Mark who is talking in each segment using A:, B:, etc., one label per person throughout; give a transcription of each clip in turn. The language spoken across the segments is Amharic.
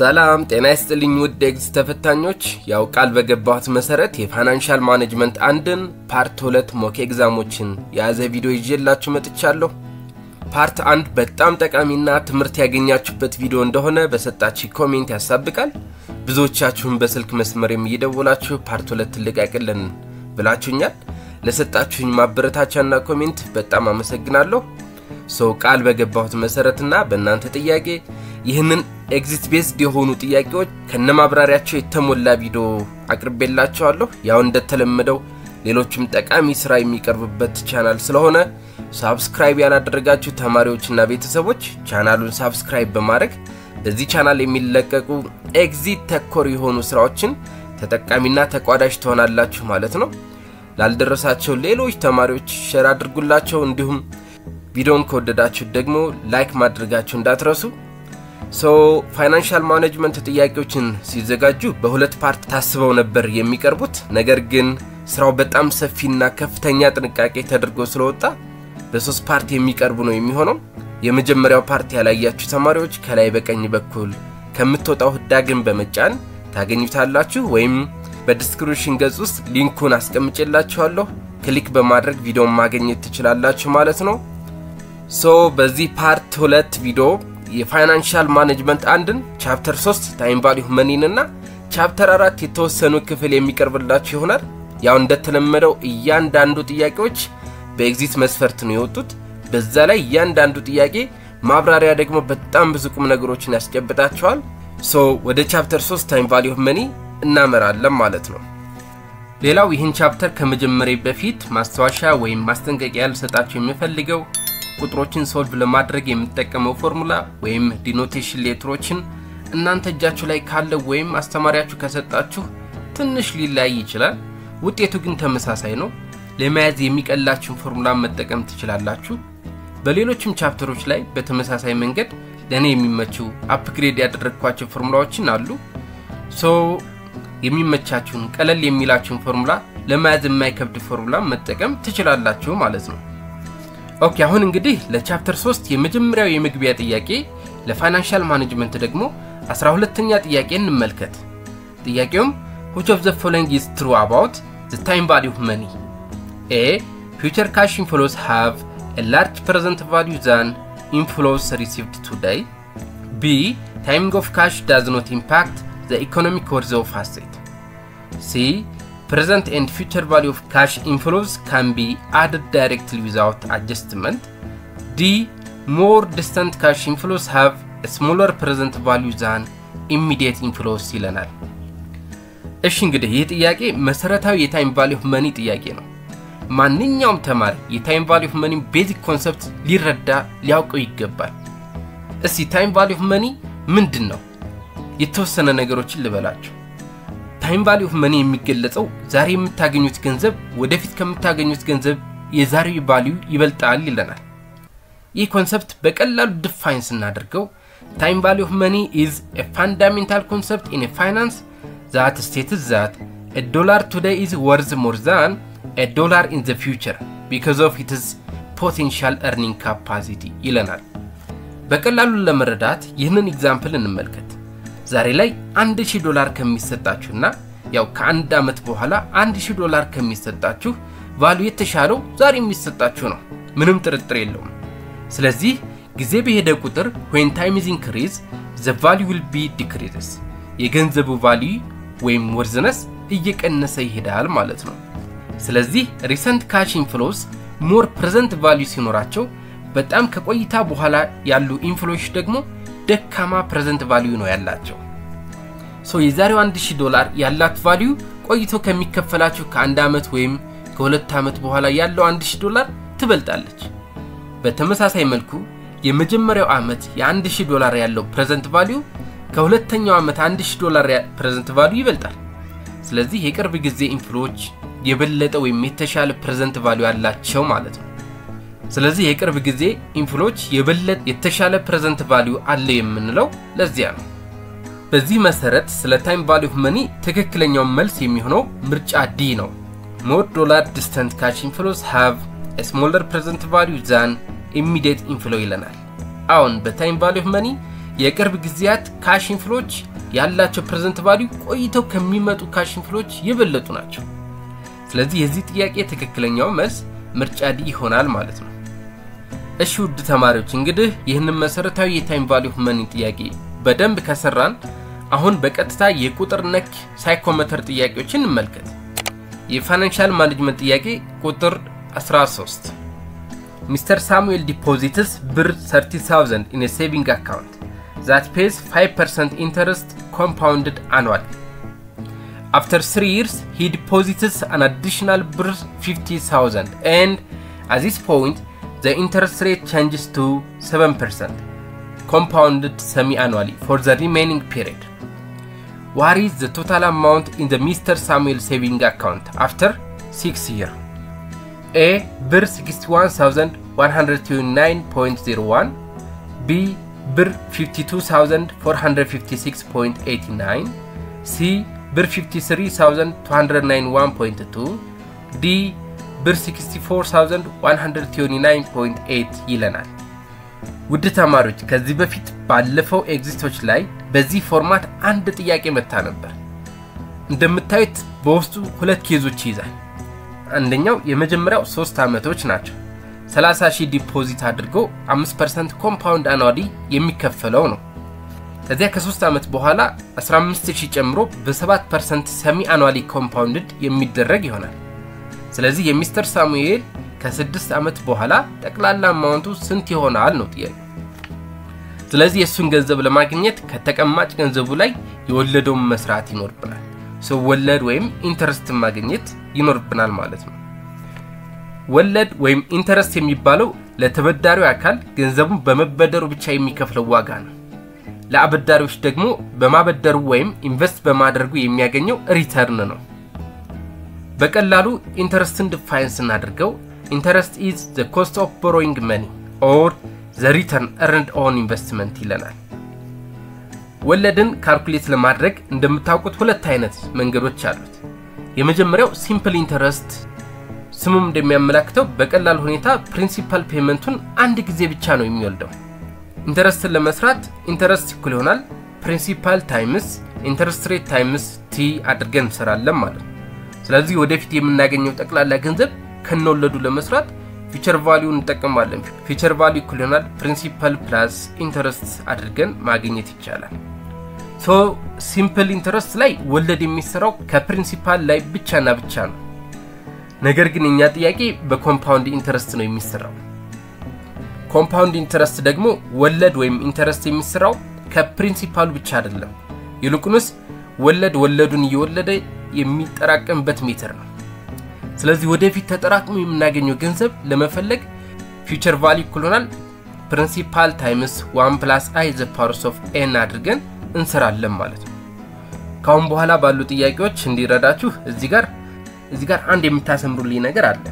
A: ሰላም ጤና ይስጥልኝ ውድ ኤግዚት ተፈታኞች ያው ቃል በገባሁት መሰረት የፋይናንሻል ማኔጅመንት አንድን ፓርት 2 ሞክ ኤግዛሞችን ያዘ ቪዲዮ ይዤላችሁ መጥቻለሁ። ፓርት 1 በጣም ጠቃሚና ትምህርት ያገኛችሁበት ቪዲዮ እንደሆነ በሰጣችሁ ኮሜንት ያሳብቃል። ብዙዎቻችሁም በስልክ መስመርም እየደወላችሁ ፓርት 2 ልቀቅልን ብላችሁኛል። ለሰጣችሁኝ ማበረታቻና ኮሜንት በጣም አመሰግናለሁ። ቃል በገባሁት መሰረትና በእናንተ ጥያቄ ይህንን ኤግዚት ቤዝድ የሆኑ ጥያቄዎች ከነማብራሪያቸው የተሞላ ቪዲዮ አቅርቤላችኋለሁ። ያው እንደተለመደው ሌሎችም ጠቃሚ ስራ የሚቀርብበት ቻናል ስለሆነ ሰብስክራይብ ያላደረጋችሁ ተማሪዎችና ቤተሰቦች ቻናሉን ሰብስክራይብ በማድረግ በዚህ ቻናል የሚለቀቁ ኤግዚት ተኮር የሆኑ ስራዎችን ተጠቃሚና ተቋዳሽ ትሆናላችሁ ማለት ነው። ላልደረሳቸው ሌሎች ተማሪዎች ሼር አድርጉላቸው። እንዲሁም ቪዲዮን ከወደዳችሁ ደግሞ ላይክ ማድረጋችሁ እንዳትረሱ። ፋይናንሻል ማኔጅመንት ጥያቄዎችን ሲዘጋጁ በሁለት ፓርት ታስበው ነበር የሚቀርቡት። ነገር ግን ስራው በጣም ሰፊና ከፍተኛ ጥንቃቄ ተደርጎ ስለወጣ በሶስት ፓርት የሚቀርቡ ነው የሚሆነው። የመጀመሪያው ፓርት ያላያችሁ ተማሪዎች ከላይ በቀኝ በኩል ከምትወጣው ዳግም በመጫን ታገኙታላችሁ ወይም በዲስክሪፕሽን ገጽ ውስጥ ሊንኩን አስቀምጬላችኋለሁ። ክሊክ በማድረግ ቪዲዮን ማግኘት ትችላላችሁ ማለት ነው። በዚህ ፓርት 2 ቪዲዮ የፋይናንሻል ማኔጅመንት አንድን ቻፕተር 3 ታይም ቫልዩ ኦፍ መኒ እና ቻፕተር 4 የተወሰኑ ክፍል የሚቀርብላችሁ ይሆናል። ያው እንደተለመደው እያንዳንዱ ጥያቄዎች በኤግዚት መስፈርት ነው የወጡት። በዛ ላይ እያንዳንዱ ጥያቄ ማብራሪያ ደግሞ በጣም ብዙ ቁም ነገሮችን ያስጨብጣችኋል። ወደ ቻፕተር 3 ታይም ቫልዩ ኦፍ መኒ እናመራለን ማለት ነው። ሌላው ይህን ቻፕተር ከመጀመሪያ በፊት ማስተዋሻ ወይም ማስጠንቀቂያ ልሰጣችሁ የሚፈልገው ቁጥሮችን ሶልቭ ለማድረግ የምትጠቀመው ፎርሙላ ወይም ዲኖቴሽን ሌተሮችን እናንተ እጃችሁ ላይ ካለ ወይም አስተማሪያችሁ ከሰጣችሁ ትንሽ ሊለያይ ይችላል። ውጤቱ ግን ተመሳሳይ ነው። ለማያዝ የሚቀላችሁ ፎርሙላ መጠቀም ትችላላችሁ። በሌሎችም ቻፕተሮች ላይ በተመሳሳይ መንገድ ለኔ የሚመቹ አፕግሬድ ያደረግኳቸው ፎርሙላዎችን አሉ። የሚመቻችሁን ቀለል የሚላችሁን ፎርሙላ ለማያዝ የማይከብድ ፎርሙላ መጠቀም ትችላላችሁ ማለት ነው። ኦኬ አሁን እንግዲህ ለቻፕተር 3 የመጀመሪያው የመግቢያ ጥያቄ ለፋይናንሻል ማኔጅመንት ደግሞ 12ኛ ጥያቄ እንመልከት። ጥያቄውም which of the following is true about the time value of money? A. Future cash inflows have a large present value than inflows received today. B. Timing of cash does not impact the economic worth of asset. C. Present and future value of cash inflows can be added directly without adjustment. D. More distant cash inflows have a smaller present value than immediate inflows ይለናል። እሺ እንግዲህ ይህ ጥያቄ መሰረታዊ የታይም ቫልዩ ኦፍ መኒ ጥያቄ ነው። ማንኛውም ተማሪ የታይም ቫልዩ ኦፍ መኒ ቤዚክ ኮንሰፕት ሊረዳ ሊያውቀው ይገባል። እስቲ ታይም ቫልዩ ኦፍ መኒ ምንድነው? የተወሰነ ነገሮችን ልበላችሁ። ታይም ቫልዩ ኦፍ መኒ የሚገለጸው ዛሬ የምታገኙት ገንዘብ ወደፊት ከምታገኙት ገንዘብ የዛሬው ቫልዩ ይበልጣል ይለናል። ይህ ኮንሰፕት በቀላሉ ዲፋይን ስናደርገው ታይም ቫልዩ ኦፍ መኒ is a fundamental concept in finance that states that a dollar today is worth more than a dollar in the future because of its potential earning capacity ይለናል። በቀላሉ ለመረዳት ይህንን ኤግዛምፕል እንመልከት። ዛሬ ላይ $1000 ከሚሰጣችሁና ያው ከአንድ አመት በኋላ $1000 ከሚሰጣችሁ ቫልዩ የተሻለው ዛሬ የሚሰጣችሁ ነው። ምንም ጥርጥር የለውም። ስለዚህ ጊዜ በሄደ ቁጥር when time is increase the value will be decreases የገንዘቡ ቫልዩ ወይም ወርዝነስ እየቀነሰ ይሄዳል ማለት ነው። ስለዚህ recent cash inflows more present value ሲኖራቸው በጣም ከቆይታ በኋላ ያሉ ኢንፍሎዎች ደግሞ ደካማ present value ነው ያላቸው። የዛሬው $1000 ያላት ቫልዩ ቆይቶ ከሚከፈላችሁ ከአንድ አመት ወይም ከሁለት አመት በኋላ ያለው $1000 ትበልጣለች። በተመሳሳይ መልኩ የመጀመሪያው አመት የ$1000 ያለው present value ከሁለተኛው አመት $1000 present value ይበልጣል። ስለዚህ የቅርብ ጊዜ ኢንፍሎዎች የበለጠ ወይም የተሻለ present value አላቸው ማለት ነው። ስለዚህ የቅርብ ጊዜ ኢንፍሎዎች የበለጠ የተሻለ present value አለ የምንለው ለዚያ ነው። በዚህ መሰረት ስለ ታይም ቫልዩ ኦፍ መኒ ትክክለኛው መልስ የሚሆነው ምርጫ ዲ ነው። more dollar distant cash inflows have a smaller present value than immediate inflow ይለናል። አሁን በታይም ቫልዩ ኦፍ መኒ የቅርብ ጊዜያት ካሽ ኢንፍሎዎች ያላቸው ፕሬዘንት ቫልዩ ቆይተው ከሚመጡ ካሽ ኢንፍሎዎች የበለጡ ናቸው። ስለዚህ የዚህ ጥያቄ ትክክለኛው መልስ ምርጫ ዲ ይሆናል ማለት ነው። እሺ ውድ ተማሪዎች እንግዲህ ይህንን መሰረታዊ የታይም ቫልዩ ኦፍ መኒ ጥያቄ በደንብ ከሰራን አሁን በቀጥታ የቁጥር ነክ ሳይኮሜትር ጥያቄዎችን እንመልከት። የፋይናንሻል ማኔጅመንት ጥያቄ ቁጥር 13 Mr. Samuel deposits ብር 30,000 in a saving account that pays 5% interest compounded annually. After 3 years, he deposits an additional ብር 50,000 and at this point, the interest rate changes to 7% compounded semi-annually for the remaining period. What is the total amount in the Mr. Samuel saving account after 6 years? A. ብር 61,129.01 B. ብር 52,456.89 C. ብር 53,291.2 D. ብር 64,129.8 ይለናል። ውድ ተማሪዎች ከዚህ በፊት ባለፈው ኤግዚስቶች ላይ በዚህ ፎርማት አንድ ጥያቄ መታ ነበር። እንደምታዩት በውስጡ ሁለት ኬዞች ይዛል። አንደኛው የመጀመሪያው 3 አመቶች ናቸው። 30,000 ዲፖዚት አድርጎ 5% ኮምፓውንድ አኑዋሊ የሚከፈለው ነው። ከዚያ ከ3 አመት በኋላ 15,000 ጨምሮ በ7% ሰሚ አኑዋሊ ኮምፓውንድድ የሚደረግ ይሆናል። ስለዚህ የሚስተር ሳሙኤል ከ6 አመት በኋላ ጠቅላላ አማውንቱ ስንት ይሆናል ነው ጥያቄ። ስለዚህ የሱን ገንዘብ ለማግኘት ከተቀማጭ ገንዘቡ ላይ የወለደውን መስራት ይኖርብናል። ሰው ወለድ ወይም ኢንተረስት ማግኘት ይኖርብናል ማለት ነው። ወለድ ወይም ኢንተረስት የሚባለው ለተበዳሪው አካል ገንዘቡን በመበደሩ ብቻ የሚከፍለው ዋጋ ነው። ለአበዳሪዎች ደግሞ በማበደሩ ወይም ኢንቨስት በማድረጉ የሚያገኘው ሪተርን ነው። በቀላሉ ኢንተረስትን ዲፋይን ስናደርገው interest is the cost of borrowing money or the return earned on investment ይለናል። ወለድን ካልኩሌት ለማድረግ እንደምታውቁት ሁለት አይነት መንገዶች አሉት። የመጀመሪያው ሲምፕል ኢንተረስት ስሙም እንደሚያመለክተው በቀላል ሁኔታ ፕሪንሲፓል ፔመንቱን አንድ ጊዜ ብቻ ነው የሚወልደው። ኢንተረስትን ለመስራት ኢንተረስት ኢኩል ይሆናል ፕሪንሲፓል ታይምስ ኢንተረስት ሬት ታይምስ ቲ አድርገን እንሰራለን ማለት ነው። ስለዚህ ወደፊት የምናገኘው ጠቅላላ ገንዘብ ከነወለዱ ለመስራት ፊቸር ቫልዩ እንጠቀማለን። ፊቸር ቫልዩ ኢኩል ይሆናል ፕሪንሲፓል ፕላስ ኢንተረስት አድርገን ማግኘት ይቻላል። ሶ ሲምፕል ኢንተረስት ላይ ወለድ የሚሰራው ከፕሪንሲፓል ላይ ብቻና ብቻ ነው። ነገር ግን እኛ ጥያቄ በኮምፓውንድ ኢንተረስት ነው የሚሰራው። ኮምፓውንድ ኢንተረስት ደግሞ ወለድ ወይም ኢንተረስት የሚሰራው ከፕሪንሲፓሉ ብቻ አይደለም። ይልቁንስ ወለዱን እየወለደ የሚጠራቀምበት ሜተር ነው። ስለዚህ ወደፊት ተጠራቅሞ የምናገኘው ገንዘብ ለመፈለግ ፊቸር ቫልዩ ኢኩል ይሆናል ፕሪንሲፓል ታይምስ 1 + i the power of n አድርገን እንሰራለን ማለት ነው። ካሁን በኋላ ባሉ ጥያቄዎች እንዲረዳችሁ እዚህ ጋር አንድ የምታሰምሩልኝ ነገር አለ።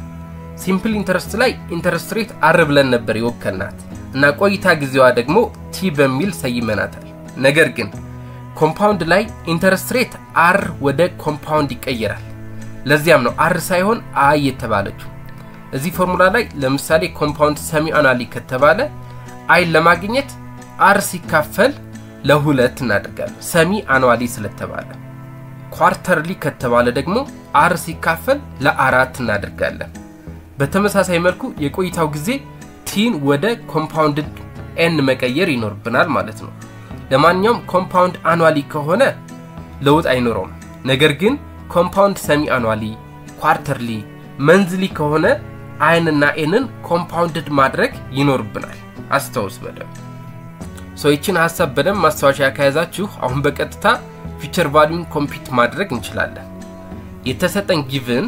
A: ሲምፕል ኢንተረስት ላይ ኢንተረስት ሬት r ብለን ነበር ይወከልናት እና ቆይታ ጊዜዋ ደግሞ t በሚል ሰይመናታል። ነገር ግን ኮምፓውንድ ላይ ኢንተረስት ሬት r ወደ ኮምፓውንድ ይቀየራል። ለዚያም ነው r ሳይሆን i የተባለችው። እዚህ ፎርሙላ ላይ ለምሳሌ ኮምፓውንድ ሰሚ አኑዋሊ ከተባለ i ለማግኘት r ሲካፈል ለ2 እናደርጋለን ሰሚ አኑዋሊ ስለተባለ። ኳርተርሊ ከተባለ ደግሞ r ሲካፈል ለ4 እናደርጋለን። በተመሳሳይ መልኩ የቆይታው ጊዜ ቲን ወደ ኮምፓውንድድ n መቀየር ይኖርብናል ማለት ነው። ለማንኛውም ኮምፓውንድ አኑዋሊ ከሆነ ለውጥ አይኖርም። ነገር ግን ኮምፓውንድ ሰሚ አኑዋሊ ኳርተርሊ መንዝሊ ከሆነ አይንና ኤንን ኮምፓውንድድ ማድረግ ይኖርብናል። አስተውስ በደም ይችን ሐሳብ በደም ማስተዋሻ ያካያዛችሁ አሁን በቀጥታ ፊቸር ቫልዩን ኮምፒት ማድረግ እንችላለን። የተሰጠን ጊቭን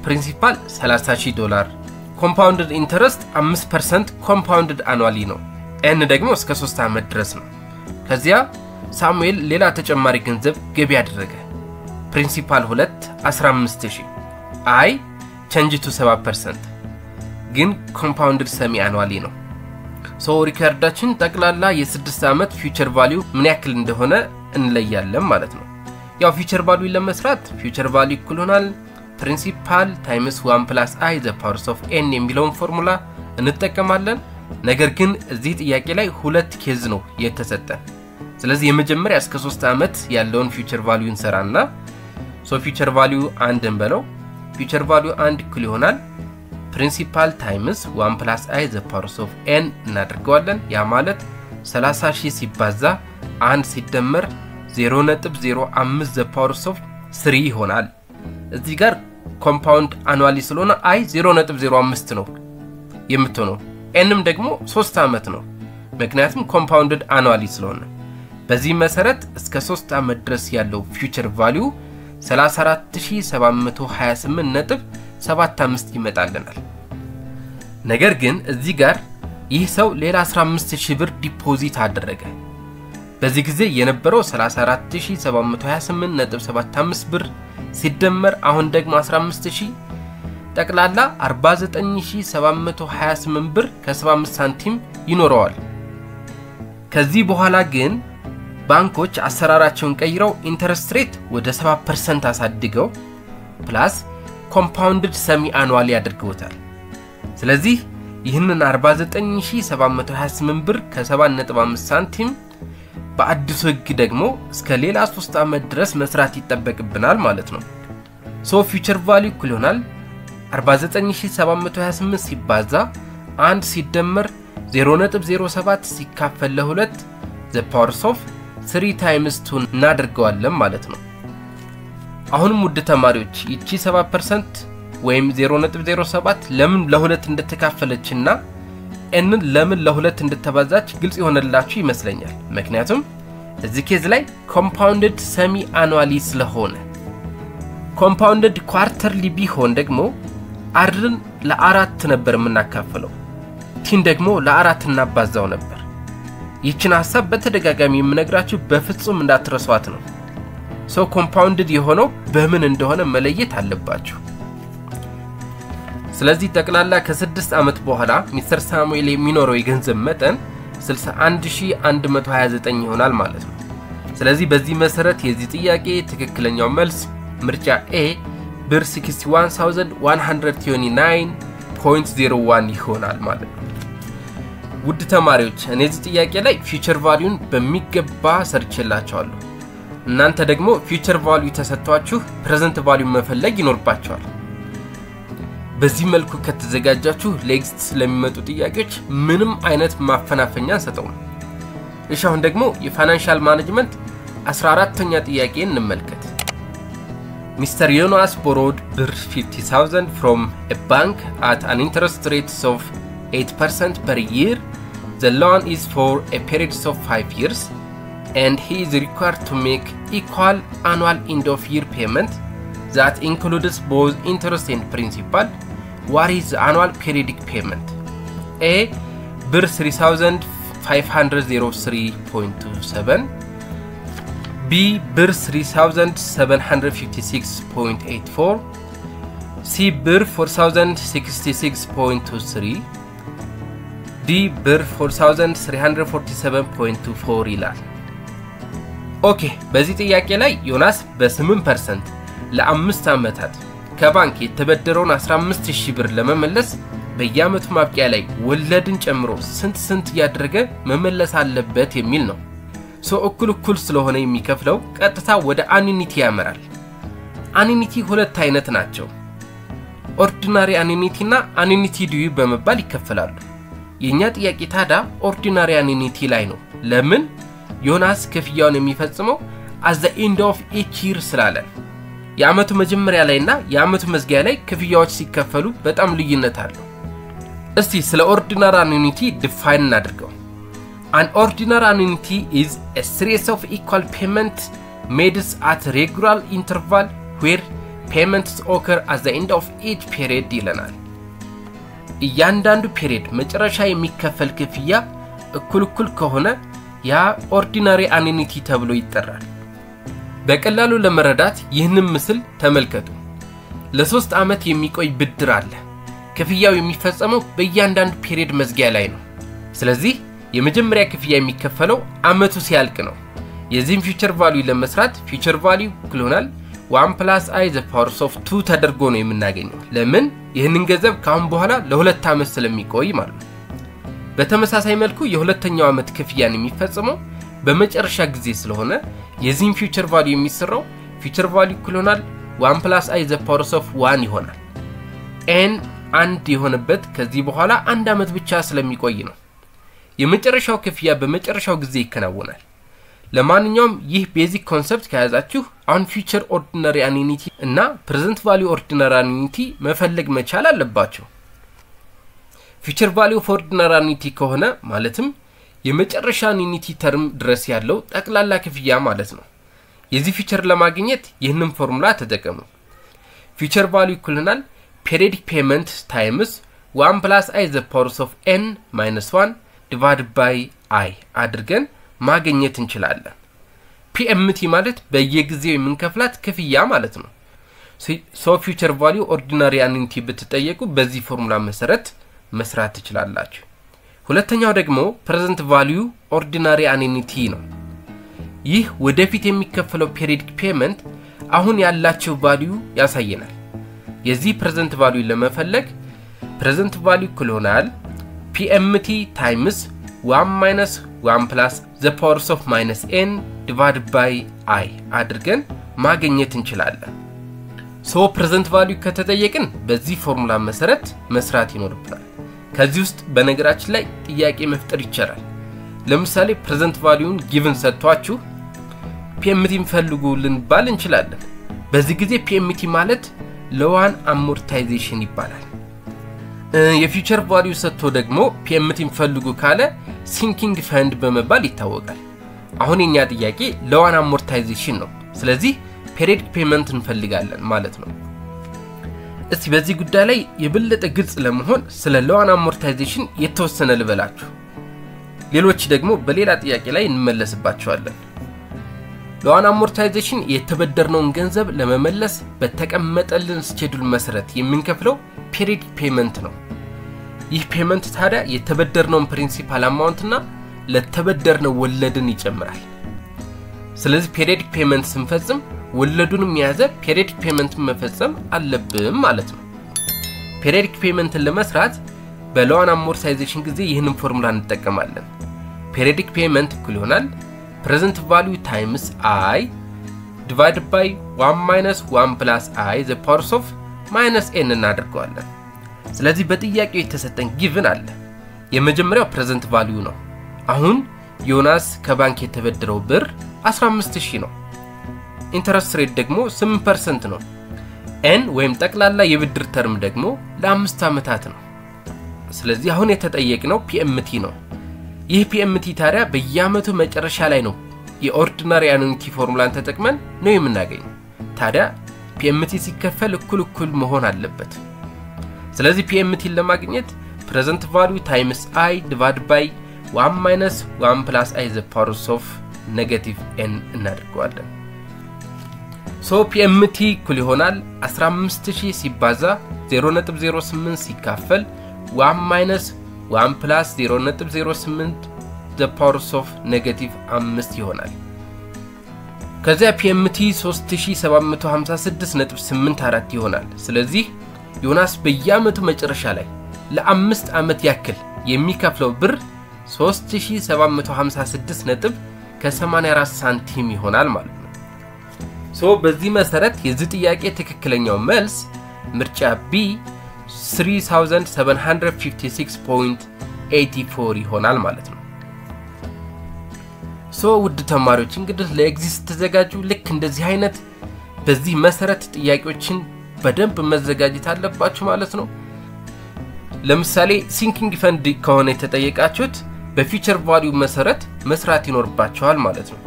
A: ፕሪንሲፓል $30,000 ኮምፓውንድድ ኢንተረስት 5% ኮምፓውንድድ አኑዋሊ ነው። ኤን ደግሞ እስከ 3 አመት ድረስ ነው። ከዚያ ሳሙኤል ሌላ ተጨማሪ ገንዘብ ገቢ ያደረገ ፕሪንሲፓል 2 15,000 አይ ቼንጅ ቱ 7% ግን ኮምፓውንድድ ሰሚ አኑዋሊ ነው። ሪከርዳችን ጠቅላላ የ6 አመት ፊቸር ቫልዩ ምን ያክል እንደሆነ እንለያለን ማለት ነው። ያው ፊቸር ቫልዩ ለመስራት ፊቸር ቫልዩ ኢኩል ይሆናል ፕሪንሲፓል ታይምስ 1 + i the power of n የሚለውን ፎርሙላ እንጠቀማለን። ነገር ግን እዚህ ጥያቄ ላይ ሁለት ኬዝ ነው የተሰጠን። ስለዚህ የመጀመሪያ እስከ 3 አመት ያለውን ፊውቸር ቫልዩ እንሰራና ሶ ፊውቸር ቫልዩ 1 እንበለው ፊውቸር ቫልዩ 1 እኩል ይሆናል ፕሪንሲፓል ታይምስ 1 + i the power of n እናደርገዋለን ያ ማለት 30000 ሲባዛ 1 ሲደመር 0.05 the power of 3 ይሆናል እዚህ ጋር ኮምፓውንድ አኑዋሊ ስለሆነ i 0.05 ነው የምትሆነው nም ደግሞ 3 አመት ነው ምክንያቱም ኮምፓውንድድ አኑዋሊ ስለሆነ በዚህ መሰረት እስከ 3 አመት ድረስ ያለው ፊውቸር ቫልዩ 34728.75 ይመጣልናል ነገር ግን እዚህ ጋር ይህ ሰው ሌላ 15000 ብር ዲፖዚት አደረገ በዚህ ጊዜ የነበረው 34728.75 ብር ሲደመር አሁን ደግሞ 15000 ጠቅላላ 49728 ብር ከ75 ሳንቲም ይኖረዋል ከዚህ በኋላ ግን ባንኮች አሰራራቸውን ቀይረው ኢንተረስት ሬት ወደ 7% አሳድገው ፕላስ ኮምፓውንድድ ሰሚ አኑዋሊ ያደርጉታል ስለዚህ ይህንን 49728 ብር ከ7.5 ሳንቲም በአዲሱ ህግ ደግሞ እስከ ሌላ 3 አመት ድረስ መስራት ይጠበቅብናል ማለት ነው ሶ ፊውቸር ቫልዩ እኩል ይሆናል 49728 ሲባዛ 1 ሲደመር 0.07 ሲካፈል ለ2 the power of 3 times 2 እናደርገዋለን ማለት ነው አሁንም ውድ ተማሪዎች እቺ 7% ወይም 0.07 ለምን ለ2 እንደተካፈለችና n ለምን ለ2 እንደተባዛች ግልጽ ይሆነላችሁ ይመስለኛል ምክንያቱም እዚህ ኬዝ ላይ ኮምፓውንድድ ሰሚ አኑዋሊ ስለሆነ ኮምፓውንድድ ኳርተርሊ ቢሆን ደግሞ አርን ለ4 ነበር የምናካፈለው ቲን ደግሞ ለ4 እናባዛው ነበር ይህችን ሐሳብ በተደጋጋሚ የምነግራችሁ በፍጹም እንዳትረሷት ነው ሶ ኮምፓውንድድ የሆነው በምን እንደሆነ መለየት አለባችሁ ስለዚህ ጠቅላላ ከ6 አመት በኋላ ሚስተር ሳሙኤል የሚኖረው የገንዘብ መጠን 61129 ይሆናል ማለት ነው ስለዚህ በዚህ መሰረት የዚህ ጥያቄ ትክክለኛው መልስ ምርጫ A ብር 61129.01 ይሆናል ማለት ነው ውድ ተማሪዎች እኔ እዚህ ጥያቄ ላይ ፊውቸር ቫልዩን በሚገባ ሰርችላችኋለሁ እናንተ ደግሞ ፊውቸር ቫልዩ ተሰጥቷችሁ ፕሬዘንት ቫልዩ መፈለግ ይኖርባችኋል በዚህ መልኩ ከተዘጋጃችሁ ሌክስት ስለሚመጡ ጥያቄዎች ምንም አይነት ማፈናፈኛ ሰጠው እሺ አሁን ደግሞ የፋይናንሻል ማኔጅመንት 14ኛ ጥያቄ እንመልከት Mr. Jonas borrowed 50,000 from a bank at an interest rate of 8% per year. The loan is for a period of 5 years and he is required to make equal annual end of year payment that includes both interest and principal. What is the annual periodic payment? A. Bir 3,503.27 B. Bir 3,756.84 C. Bir 4,066.23 D. Bir 4,347.24 ይላል ኦኬ በዚህ ጥያቄ ላይ ዮናስ በ8% ለ5 አመታት ከባንክ የተበደረውን 15000 ብር ለመመለስ በየአመቱ ማብቂያ ላይ ወለድን ጨምሮ ስንት ያደረገ መመለስ አለበት የሚል ነው ሶ እኩል ስለሆነ የሚከፍለው ቀጥታ ወደ አኑኒቲ ያመራል አኑኒቲ ሁለት አይነት ናቸው ኦርዲናሪ አኑኒቲ እና አኑኒቲ ዲዩ በመባል ይከፈላሉ የኛ ጥያቄ ታዲያ ኦርዲናሪ አኑኒቲ ላይ ነው ለምን ዮናስ ክፍያውን የሚፈጽመው at the end of each year ስላለ የአመቱ መጀመሪያ ላይና የአመቱ መዝጊያ ላይ ክፍያዎች ሲከፈሉ በጣም ልዩነት አለው እስቲ ስለ ኦርዲናሪ አኑኒቲ ዲፋይን እናድርገው An ordinary annuity is a series of equal payments made at regular interval where payments occur at the end of each period ይለናል እያንዳንዱ ፔሪድ መጨረሻ የሚከፈል ክፍያ እኩል ከሆነ ያ ኦርዲናሪ አኑኒቲ ተብሎ ይጠራል በቀላሉ ለመረዳት ይህንን ምስል ተመልከቱ ለ3 አመት የሚቆይ ብድር አለ ክፍያው የሚፈጸመው በእያንዳንዱ ፔሪድ መዝጊያ ላይ ነው ስለዚህ የመጀመሪያ ክፍያ የሚከፈለው አመቱ ሲያልቅ ነው የዚህን ፊውቸር ቫልዩ ለመስራት ፊውቸር ቫልዩ ይሆናል 1 + i the power of 2 ተደርጎ ነው የምናገኘው ለምን ይህንን ገንዘብ ካሁን በኋላ ለ2 አመት ስለሚቆይ ማለት ነው በተመሳሳይ መልኩ የሁለተኛው አመት ክፍያን የሚፈጸመው በመጨረሻ ጊዜ ስለሆነ የዚህን ፊውቸር ቫልዩ የሚሰራው ፊውቸር ቫልዩ እኩል ይሆናል 1 + i the power of 1 ይሆናል። n አንድ የሆነበት ከዚህ በኋላ አንድ አመት ብቻ ስለሚቆይ ነው። የመጨረሻው ክፍያ በመጨረሻው ጊዜ ይከናወናል። ለማንኛውም ይህ ቤዚክ ኮንሰፕት ከያዛችሁ አሁን ፊውቸር ኦርዲናሪ አኑኢቲ እና ፕሬዘንት ቫልዩ ኦርዲናሪ አኑኢቲ መፈለግ መቻል አለባችሁ። ፊውቸር ቫልዩ ኦፍ ኦርዲናሪ አኑኢቲ ከሆነ ማለትም የመጨረሻ አኑኢቲ ተርም ድረስ ያለው ጠቅላላ ክፍያ ማለት ነው። የዚህ ፊውቸር ለማግኘት ይህንን ፎርሙላ ተጠቀሙ። ፊውቸር ቫልዩ እኩል ይሆናል periodic payment times 1 + i the power of n - 1 divided by i አድርገን ማግኘት እንችላለን። PMT ማለት በየጊዜው የምንከፍላት ክፍያ ማለት ነው። ሶ ፊውቸር ቫልዩ ኦርዲናሪ አኑኢቲ ብትጠየቁ በዚህ ፎርሙላ መሰረት መስራት ትችላላችሁ። ሁለተኛው ደግሞ ፕሬዘንት ቫልዩ ኦርዲናሪ አኑኢቲ ነው። ይህ ወደፊት የሚከፈለው periodic payment አሁን ያላቸው ቫልዩ ያሳየናል። የዚህ ፕሬዘንት ቫልዩ ለመፈለግ ፕሬዘንት ቫልዩ እኩል ይሆናል PMT times 1 - 1 + the power of -n divided by i አድርገን ማግኘት እንችላለን። ሶ ፕሬዘንት ቫልዩ ከተጠየቅን በዚህ ፎርሙላ መሰረት መስራት ይኖርብናል። ከዚህ ውስጥ በነገራችን ላይ ጥያቄ መፍጠር ይቻላል። ለምሳሌ ፕሬዘንት ቫልዩን ጊቭን ሰጥቷችሁ PMT ፈልጉልን ባል እንችላለን። በዚህ ጊዜ PMT ማለት ለዋን አሞርታይዜሽን ይባላል። የፊውቸር ቫልዩ ሰጥቶ ደግሞ PMT ፈልጉ ካለ ሲንኪንግ ፈንድ በመባል ይታወቃል። አሁን የኛ ጥያቄ ለዋን አሞርታይዜሽን ነው። ስለዚህ periodic payment እንፈልጋለን ማለት ነው። እስቲ በዚህ ጉዳይ ላይ የበለጠ ግልጽ ለመሆን ስለ ለዋን አሞርታይዜሽን የተወሰነ ልበላችሁ። ሌሎች ደግሞ በሌላ ጥያቄ ላይ እንመለስባቸዋለን። ለዋን አሞርታይዜሽን የተበደርነውን ገንዘብ ለመመለስ በተቀመጠልን ስኬጁል መሰረት የምንከፍለው periodic payment ነው። ይህ ፔመንት ታዲያ የተበደርነውን ፕሪንሲፓል አማውንትና ለተበደርነው ወለድን ይጨምራል። ስለዚህ periodic payment ስንፈጽም ወለዱንም ያዘ periodic payment መፈጸም አለብን ማለት ነው። periodic payment ለመስራት በለዋን አሞርታይዜሽን ጊዜ ይህንን ፎርሙላ እንጠቀማለን። periodic payment እኩል ይሆናል present value times i divided by 1 - 1 + i the power of -n እናደርገዋለን። ስለዚህ በጥያቄው የተሰጠን ጊቭን አለ። የመጀመሪያው present value ነው። አሁን ዮናስ ከባንክ የተበደረው ብር 15000 ነው። ኢንተረስት ሬት ደግሞ 8% ነው። n ወይም ጠቅላላ የብድር ተርም ደግሞ ለ5 አመታት ነው። ስለዚህ አሁን የተጠየቅነው PMT ነው። ይህ PMT ታዲያ በየአመቱ መጨረሻ ላይ ነው የኦርዲናሪ አኑኢቲ ፎርሙላን ተጠቅመን ነው የምናገኘው። ታዲያ PMT ሲከፈል እኩል መሆን አለበት። ስለዚህ PMT ለማግኘት present value times i divided by 1 - 1 + i the power of -n እናደርገዋለን። ሶ PMT እኩል ይሆናል 15000 ሲባዛ 0.08 ሲካፈል 1 - 1 + 0.08 the power of -5 ይሆናል። ከዚያ PMT 3756.84 ይሆናል። ስለዚህ ዮናስ በየአመቱ መጨረሻ ላይ ለ5 አመት ያክል የሚከፍለው ብር 3756.84 ሳንቲም ይሆናል ማለት ነው። ሶ በዚህ መሰረት የዚህ ጥያቄ ትክክለኛው መልስ ምርጫ B 3756.84 ይሆናል ማለት ነው። ሶ ውድ ተማሪዎች እንግዲህ ለኤግዚስት ተዘጋጁ። ልክ እንደዚህ አይነት በዚህ መሰረት ጥያቄዎችን በደንብ መዘጋጀት አለባችሁ ማለት ነው። ለምሳሌ ሲንኪንግ ፈንድ ከሆነ የተጠየቃችሁት በፊውቸር ቫልዩ መሰረት መስራት ይኖርባችኋል ማለት ነው።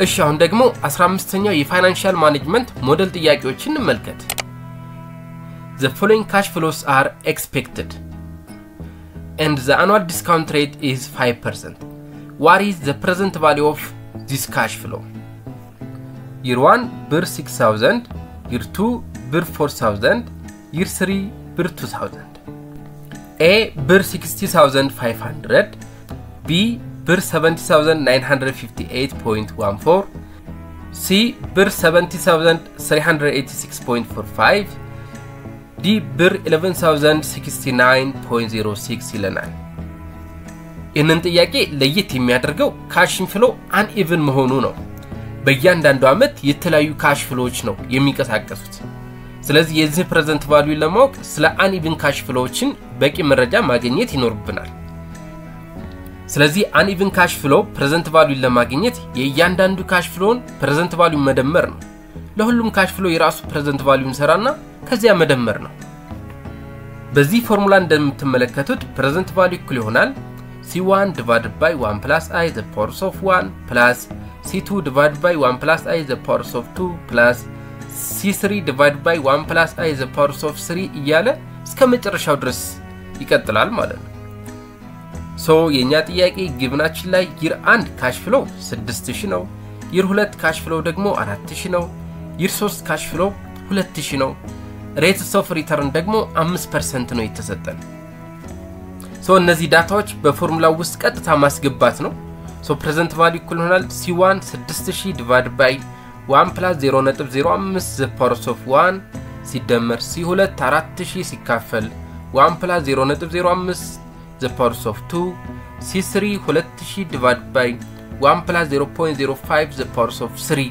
A: እሺ አሁን ደግሞ 15ኛው የፋይናንሻል ማኔጅመንት ሞዴል ጥያቄዎችን እንመልከት። The following cash flows are expected and the annual discount rate is 5%. What is the present value of this cash flow? Year 1 ብር 6000, year 2 ብር 4000, year 3 ብር 2000. A ብር 60500, B ብር 70958.14, C ብር 70386.45, D ብር 11069.06 ይለናል። ይህንን ጥያቄ ለየት የሚያደርገው ካሽ ኢንፍሎ አንኢቭን መሆኑ ነው። በእያንዳንዱ አመት የተለያዩ ካሽ ፍሎዎች ነው የሚንቀሳቀሱት። ስለዚህ የዚህ ፕሬዘንት ቫልዩ ለማወቅ ስለ አንኢቭን ካሽ ፍሎዎችን በቂ መረጃ ማግኘት ይኖርብናል። ስለዚህ አንኢቭን ካሽ ፍሎ ፕሬዘንት ቫልዩ ለማግኘት የእያንዳንዱ ካሽ ፍሎን ፕሬዘንት ቫልዩ መደመር ነው። ለሁሉም ካሽ ፍሎ የራሱ ፕሬዘንት ቫልዩ እንሰራና ከዚያ መደመር ነው። በዚህ ፎርሙላ እንደምትመለከቱት ፕሬዘንት ቫልዩ እኩል ይሆናል C1 divided by 1 plus I the power of 1 plus C2 divided by 1 plus I the power of 2 plus C3 divided by 1 plus I the power of 3 እያለ እስከ መጨረሻው ድረስ ይቀጥላል ማለት ነው። ሶ የኛ ጥያቄ ግብናችን ላይ ይር 1 ካሽ ፍሎ 6000 ነው። ይር 2 ካሽ ፍሎ ደግሞ 4000 ነው። ይር 3 ካሽ ፍሎ 2000 ነው። ሬትስ ኦፍ ሪተርን ደግሞ 5% ነው የተሰጠን። ሶ እነዚህ ዳታዎች በፎርሙላው ውስጥ ቀጥታ ማስገባት ነው። ሶ ፕሬዘንት ቫልዩ እኩል ይሆናል C1 6000 divided by 1 plus 0.05 the power of 1 ሲደመር C2 4000 ሲካፈል 1 plus 0.05 the power of 2 C3 2000 divided by 1 plus 0.05 the power of 3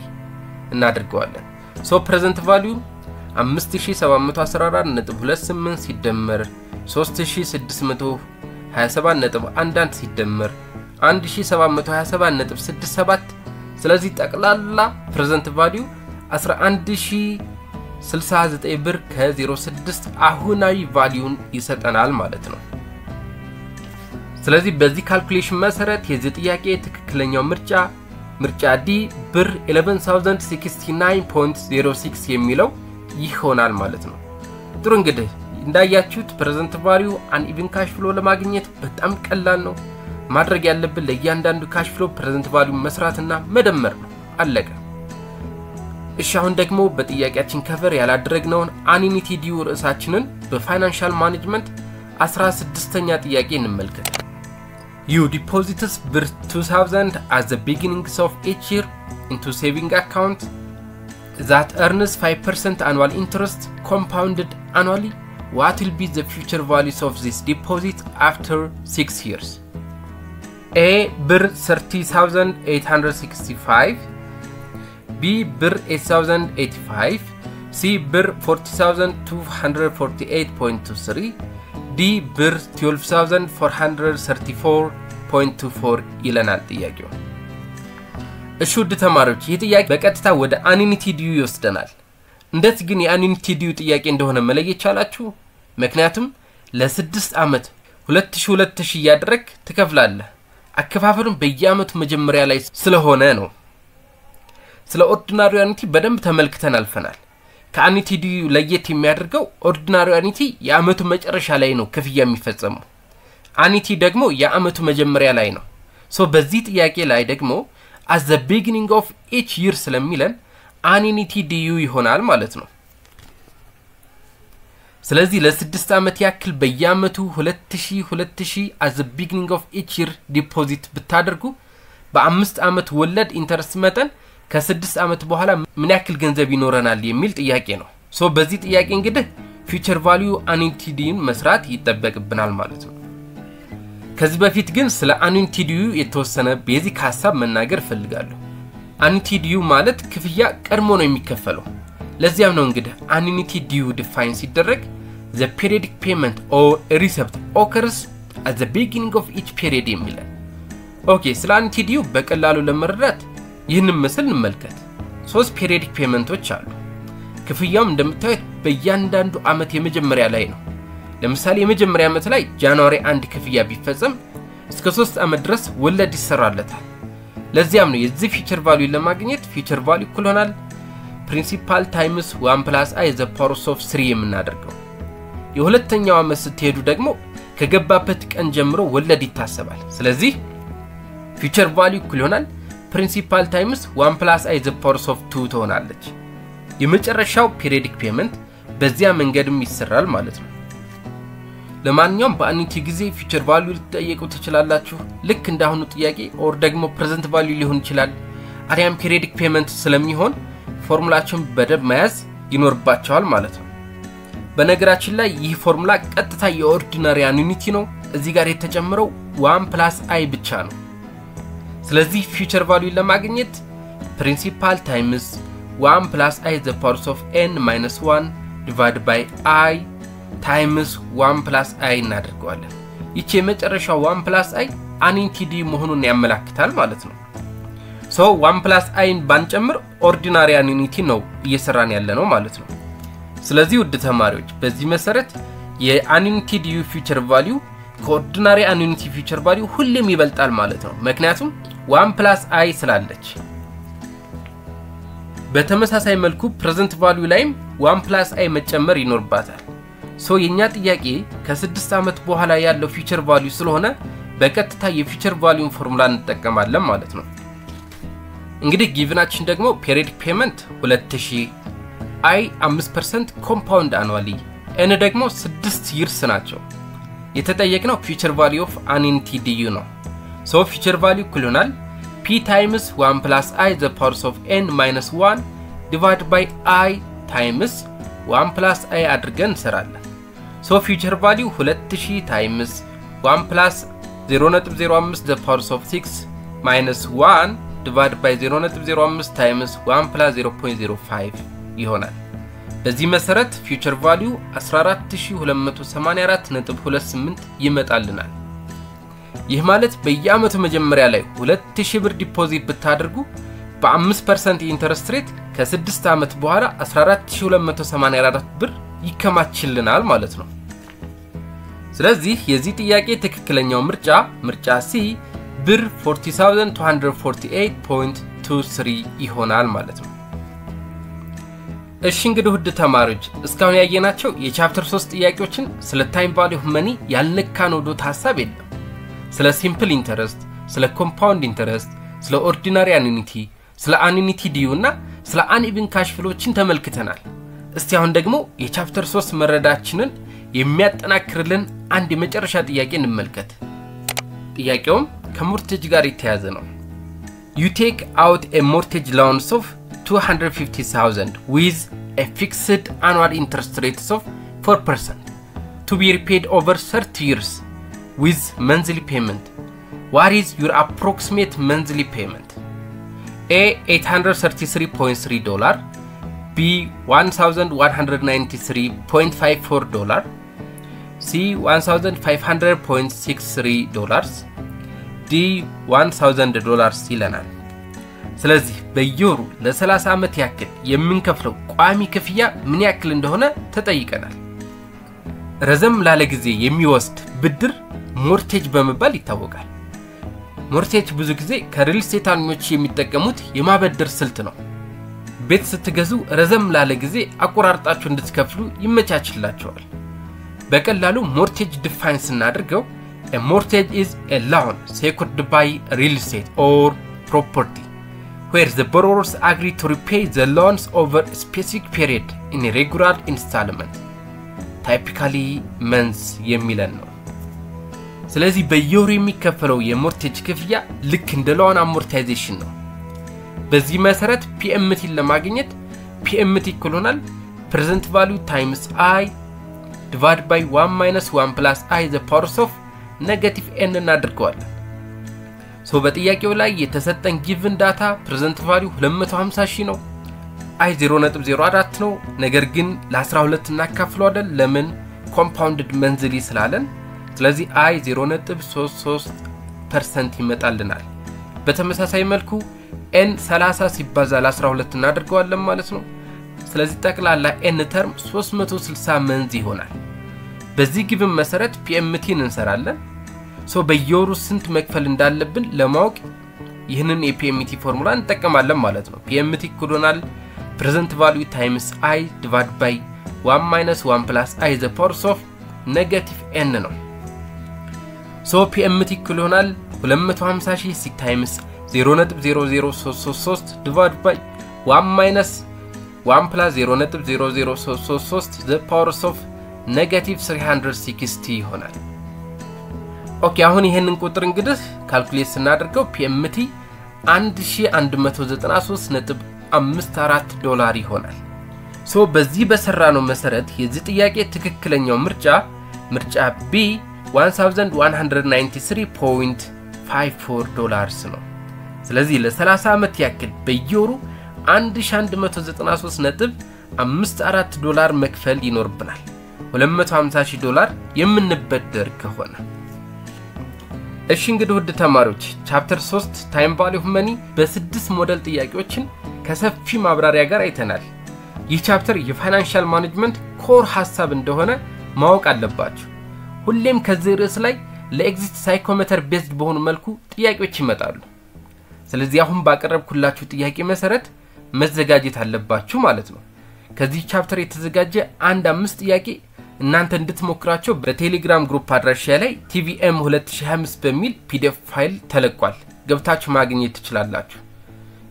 A: እናደርገዋለን። ሶ ፕሬዘንት ቫልዩ 5714.28 ሲደመር 3627.11 ሲደመር 1727.67 ስለዚህ ጠቅላላ ፕሬዘንት ቫልዩ 11069 ብር ከ06 አሁናዊ ቫልዩን ይሰጠናል ማለት ነው። ስለዚህ በዚህ ካልኩሌሽን መሰረት የዚህ ጥያቄ ትክክለኛው ምርጫ ዲ ብር 11069.06 የሚለው ይሆናል ማለት ነው። ጥሩ እንግዲህ እንዳያችሁት ፕሬዘንት ቫልዩ አንኢቭን ካሽ ፍሎ ለማግኘት በጣም ቀላል ነው። ማድረግ ያለብን ለእያንዳንዱ ካሽ ፍሎ ፕሬዘንት ቫልዩ መስራትና መደመር ነው። አለቀ። እሺ አሁን ደግሞ በጥያቄያችን ከቨር ያላደረግነውን አንኒቲ ዲዩ ርዕሳችንን በፋይናንሻል ማኔጅመንት 16ኛ ጥያቄ እንመልከት። You deposits ብር 2000 at the beginning of each year into saving account that earns 5% annual interest compounded annually. What will be the future values of this deposit after 6 years? A ብር 30865 B ብር 8085 C ብር 40248.23 D ብር 12434.24 ይለናል ጥያቄው። እሺ ውድ ተማሪዎች ይህ ጥያቄ በቀጥታ ወደ አንኒቲ ዲዩ ይወስደናል። እንዴት ግን የአንኒቲ ዲዩ ጥያቄ እንደሆነ መለየት ቻላችሁ? ምክንያቱም ለ6 አመት 2000 ያደረክ ትከፍላለህ። አከፋፈሉን በየአመቱ መጀመሪያ ላይ ስለሆነ ነው። ስለ ኦርዲናሪ አኒቲ በደንብ ተመልክተን አልፈናል። ከአኒቲ ዲዩ ለየት የሚያደርገው ኦርዲናሪ አኒቲ የአመቱ መጨረሻ ላይ ነው ክፍያ የሚፈጸመው። አኒቲ ደግሞ የአመቱ መጀመሪያ ላይ ነው። ሶ በዚህ ጥያቄ ላይ ደግሞ at the beginning of each year ስለሚለን አንኒቲ ዲዩ ይሆናል ማለት ነው። ስለዚህ ለ6 አመት ያክል በየአመቱ 2000 at the beginning of each year ዲፖዚት ብታደርጉ በ5 አመት ወለድ ኢንተረስት መጠን ከ6 አመት በኋላ ምን ያክል ገንዘብ ይኖረናል የሚል ጥያቄ ነው። ሶ በዚህ ጥያቄ እንግዲህ ፊውቸር ቫልዩ አንኒቲ ዲዩን መስራት ይጠበቅብናል ማለት ነው። ከዚህ በፊት ግን ስለ አንኒቲ ዲዩ የተወሰነ ቤዚክ ሐሳብ መናገር ፈልጋለሁ። አንኒቲ ዲዩ ማለት ክፍያ ቀድሞ ነው የሚከፈለው። ለዚያም ነው እንግዲህ አንኒቲ ዲዩ ዲፋይን ሲደረግ the periodic payment or receipt occurs at the beginning of each period የሚለው። ኦኬ ስለ አንኒቲ ዲዩ በቀላሉ ለመረዳት ይህንን ምስል እንመልከት። 3 periodic ፔመንቶች አሉ። ክፍያውም እንደምታዩት በእያንዳንዱ አመት የመጀመሪያ ላይ ነው። ለምሳሌ የመጀመሪያ አመት ላይ ጃንዋሪ 1 ክፍያ ቢፈጸም እስከ 3 አመት ድረስ ወለድ ይሰራለታል። ለዚያም ነው የዚህ ፊውቸር ቫልዩ ለማግኘት ፊውቸር ቫልዩ እኩል ይሆናል ፕሪንሲፓል ታይምስ 1 + i the power of 3 የምናደርገው። የሁለተኛው አመት ስትሄዱ ደግሞ ከገባበት ቀን ጀምሮ ወለድ ይታሰባል። ስለዚህ ፊውቸር ቫልዩ እኩል ይሆናል ፕሪንሲፓል ታይምስ 1 + i the power of 2 ትሆናለች። የመጨረሻው ፔሪዮዲክ ፔመንት በዚያ መንገድም ይሰራል ማለት ነው። ለማንኛውም በአኒቲ ጊዜ ፊውቸር ቫልዩ ልትጠየቁ ትችላላችሁ። ልክ እንዳሁኑ ጥያቄ ኦር ደግሞ ፕሬዘንት ቫልዩ ሊሆን ይችላል። አሪያም ፔሪዮዲክ ፔመንት ስለሚሆን ፎርሙላችን በደብ መያዝ ይኖርባቸዋል ማለት ነው። በነገራችን ላይ ይህ ፎርሙላ ቀጥታ የኦርዲናሪ አንኒቲ ነው። እዚህ ጋር የተጨመረው 1 + i ብቻ ነው ስለዚህ ፊውቸር ቫልዩ ለማግኘት ፕሪንሲፓል ታይምስ 1 + i the power of n - 1 divided by i times 1 + i እናደርገዋለን ይቺ የመጨረሻው 1 + i አንኢንቲዲ መሆኑን ያመለክታል ማለት ነው so 1 + i ባንጨምር ኦርዲናሪ አንኢንቲ ነው እየሰራን ያለ ነው ማለት ነው ስለዚህ ውድ ተማሪዎች በዚህ መሰረት የአንኢንቲዲ ፊውቸር ቫልዩ ከኦርዲናሪ አንኢንቲ ፊውቸር ቫልዩ ሁሌም ይበልጣል ማለት ነው ምክንያቱም 1 + i ስላለች በተመሳሳይ መልኩ ፕሬዘንት ቫልዩ ላይም 1 + i መጨመር ይኖርባታል ሶ የኛ ጥያቄ ከ6 አመት በኋላ ያለው ፊውቸር ቫልዩ ስለሆነ በቀጥታ የፊውቸር ቫልዩን ፎርሙላ እንጠቀማለን ማለት ነው እንግዲህ ጊቭናችን ደግሞ ፔሪዮዲክ ፔመንት 2000 i 5% ኮምፓውንድ አኑዋሊ n ደግሞ 6 ይርስ ናቸው የተጠየቅነው ፊውቸር ቫልዩ ኦፍ አንኢንቲዲ ነው ሶ ፊውቸር ቫልዩ ይሆናል p times 1 + i the power of n - 1 divided by i times 1 + i አድርገን እንሰራለን ሶ ፊውቸር ቫልዩ 2000 times 1 + 0.05 the power of 6 - 1 divided by 0.05 times 1 + 0.05 ይሆናል በዚህ መሰረት ፊውቸር ቫልዩ 14284.28 ይመጣልናል ይህ ማለት በየአመቱ መጀመሪያ ላይ 2000 ብር ዲፖዚት ብታደርጉ በ5% ኢንተረስት ሬት ከ6 አመት በኋላ 14284 ብር ይከማችልናል ማለት ነው ስለዚህ የዚህ ጥያቄ ትክክለኛው ምርጫ ሲ ብር 40248.23 ይሆናል ማለት ነው እሺ እንግዲህ ውድ ተማሪዎች እስካሁን ያየናቸው የቻፕተር 3 ጥያቄዎችን ስለ ታይም ቫልዩ ኦፍ መኒ ያልነካነው ዶት ሐሳብ የለም ስለ ሲምፕል ኢንተረስት ስለ ኮምፓውንድ ኢንተረስት ስለ ኦርዲናሪ አንኢንቲ ስለ አንኢንቲ ዲዩ እና ስለ አንኢቭን ካሽ ፍሎችን ተመልክተናል እስቲ አሁን ደግሞ የቻፕተር 3 መረዳችንን የሚያጠናክርልን አንድ የመጨረሻ ጥያቄ እንመልከት ጥያቄውም ከሞርቴጅ ጋር የተያያዘ ነው you take out a mortgage loan of 250,000 with a fixed annual interest rate of 4% to be repaid over 30 years with monthly payment what is your approximate monthly payment A $833.3 B $1,193.54 C $1,500.63 D $1,000 ይለናል ስለዚህ በየወሩ ለ30 አመት ያክል የምንከፍለው ቋሚ ክፍያ ምን ያክል እንደሆነ ተጠይቀናል ረዘም ላለ ጊዜ የሚወስድ ብድር ሞርቴጅ በመባል ይታወቃል ሞርቴጅ ብዙ ጊዜ ከሪል ስቴት አልሚዎች የሚጠቀሙት የማበደር ስልት ነው ቤት ስትገዙ ረዘም ላለ ጊዜ አቆራርጣችሁ እንድትከፍሉ ይመቻችላችኋል በቀላሉ ሞርቴጅ ዲፋይን ስናደርገው a mortgage is a loan secured by real estate or property where the borrowers agree to repay the loans over a specific period in a regular installment typically months የሚለን ነው ስለዚህ በየወሩ የሚከፈለው የሞርቴጅ ክፍያ ልክ እንደ ሎን አሞርታይዜሽን ነው በዚህ መሰረት PMT ለማግኘት PMT ይሆናል present value times i divided by 1 - 1 + i the power of negative n እናደርገዋለን ሶ በጥያቄው ላይ የተሰጠን given data present value 250,000 ነው i 0.04 ነው ነገር ግን ለ12 እናካፍለዋለን ለምን compounded monthly ስላለን ስለዚህ i 0.33% ይመጣልናል በተመሳሳይ መልኩ n 30 ሲባዛ ለ12 እናደርገዋለን ማለት ነው ስለዚህ ጠቅላላ n ተርም 360 መንዝ ይሆናል በዚህ given መሰረት PMT እንሰራለን ሶ በየወሩ ስንት መክፈል እንዳለብን ለማወቅ ይህንን የPMT ፎርሙላ እንጠቀማለን ማለት ነው PMT ይሆናል present value times i divided by 1 - 1 + i the power of negative n ነው ሶ PMT ይሆናል 250,000 times 0.00333 divided by 1 - 1 + 0.00333 the power of negative 360 ይሆናል ኦኬ አሁን ይሄንን ቁጥር እንግዲህ ካልኩሌት ስናደርገው PMT $1,193.54 ይሆናል ሶ በዚህ በሰራነው መሰረት የዚህ ጥያቄ ትክክለኛው ምርጫ B $1193.54 ነው። ስለዚህ ለ30 ዓመት ያክል በየወሩ $1193.54 መክፈል ይኖርብናል $250,000 የምንበደር ከሆነ። እሺ እንግዲህ ውድ ተማሪዎች ቻፕተር 3 ታይም ቫልዩ ኦፍ መኒ በ6 ሞዴል ጥያቄዎችን ከሰፊ ማብራሪያ ጋር አይተናል። ይህ ቻፕተር የፋይናንሻል ማኔጅመንት ኮር ሐሳብ እንደሆነ ማወቅ አለባችሁ። ሁሌም ከዚህ ርዕስ ላይ ለኤግዚት ሳይኮሜትር ቤዝድ በሆነ መልኩ ጥያቄዎች ይመጣሉ። ስለዚህ አሁን ባቀረብኩላችሁ ጥያቄ መሰረት መዘጋጀት አለባችሁ ማለት ነው። ከዚህ ቻፕተር የተዘጋጀ 5 ጥያቄ እናንተ እንድትሞክራቸው በቴሌግራም ግሩፕ አድራሻ ላይ TVM 2025 በሚል PDF ፋይል ተለቋል። ገብታችሁ ማግኘት ትችላላችሁ።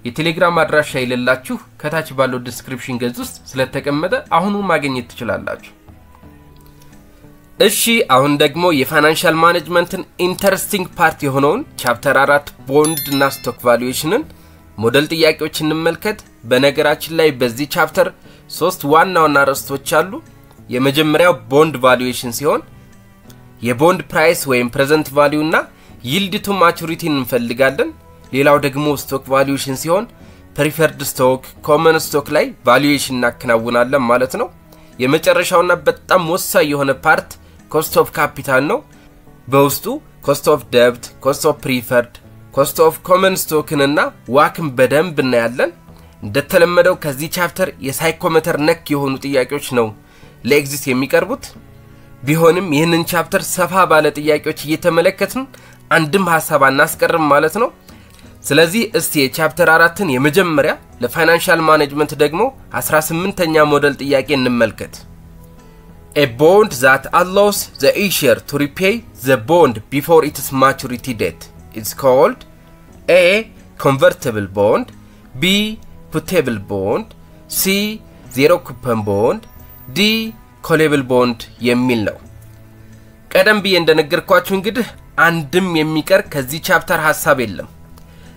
A: የቴሌግራም አድራሻ የሌላችሁ ከታች ባለው ዲስክሪፕሽን ገጽ ውስጥ ስለተቀመጠ አሁኑ ማግኘት ትችላላችሁ። እሺ አሁን ደግሞ የፋይናንሻል ማኔጅመንትን ኢንተረስቲንግ ፓርት የሆነውን ቻፕተር 4 ቦንድ እና ስቶክ ቫሉዌሽንን ሞዴል ጥያቄዎችን እንመልከት። በነገራችን ላይ በዚህ ቻፕተር 3 ዋና ርዕሶች አሉ። የመጀመሪያው ቦንድ ቫሉዌሽን ሲሆን የቦንድ ፕራይስ ወይም ፕሬዘንት ቫልዩ እና ይልድ ቱ ማቹሪቲ እንፈልጋለን። ሌላው ደግሞ ስቶክ ቫሉዌሽን ሲሆን ፕሪፈርድ ስቶክ፣ ኮመን ስቶክ ላይ ቫሉዌሽን እናከናውናለን ማለት ነው። የመጨረሻውና በጣም ወሳኝ የሆነ ፓርት ኮስት ኦፍ ካፒታል ነው። በውስጡ ኮስት ኦፍ ደብት፣ ኮስት ኦፍ ፕሪፈርድ፣ ኮስት ኦፍ ኮመን ስቶክንና ዋክን በደንብ እናያለን። እንደተለመደው ከዚህ ቻፕተር የሳይኮሜትር ነክ የሆኑ ጥያቄዎች ነው ለኤግዚት የሚቀርቡት። ቢሆንም ይህንን ቻፕተር ሰፋ ባለ ጥያቄዎች እየተመለከትን አንድም ሐሳብ አናስቀርም ማለት ነው። ስለዚህ እስቲ የቻፕተር 4ን የመጀመሪያ ለፋይናንሻል ማኔጅመንት ደግሞ 18ኛ ሞዴል ጥያቄ እንመልከት። A bond that allows the issuer to repay the bond before its maturity date is called A. Convertible bond, B. Putable bond, C. Zero coupon bond, D. Callable bond የሚል ነው። ቀደም ብዬ እንደነገርኳችሁ እንግዲህ አንድም የሚቀር ከዚህ ቻፕተር ሐሳብ የለም።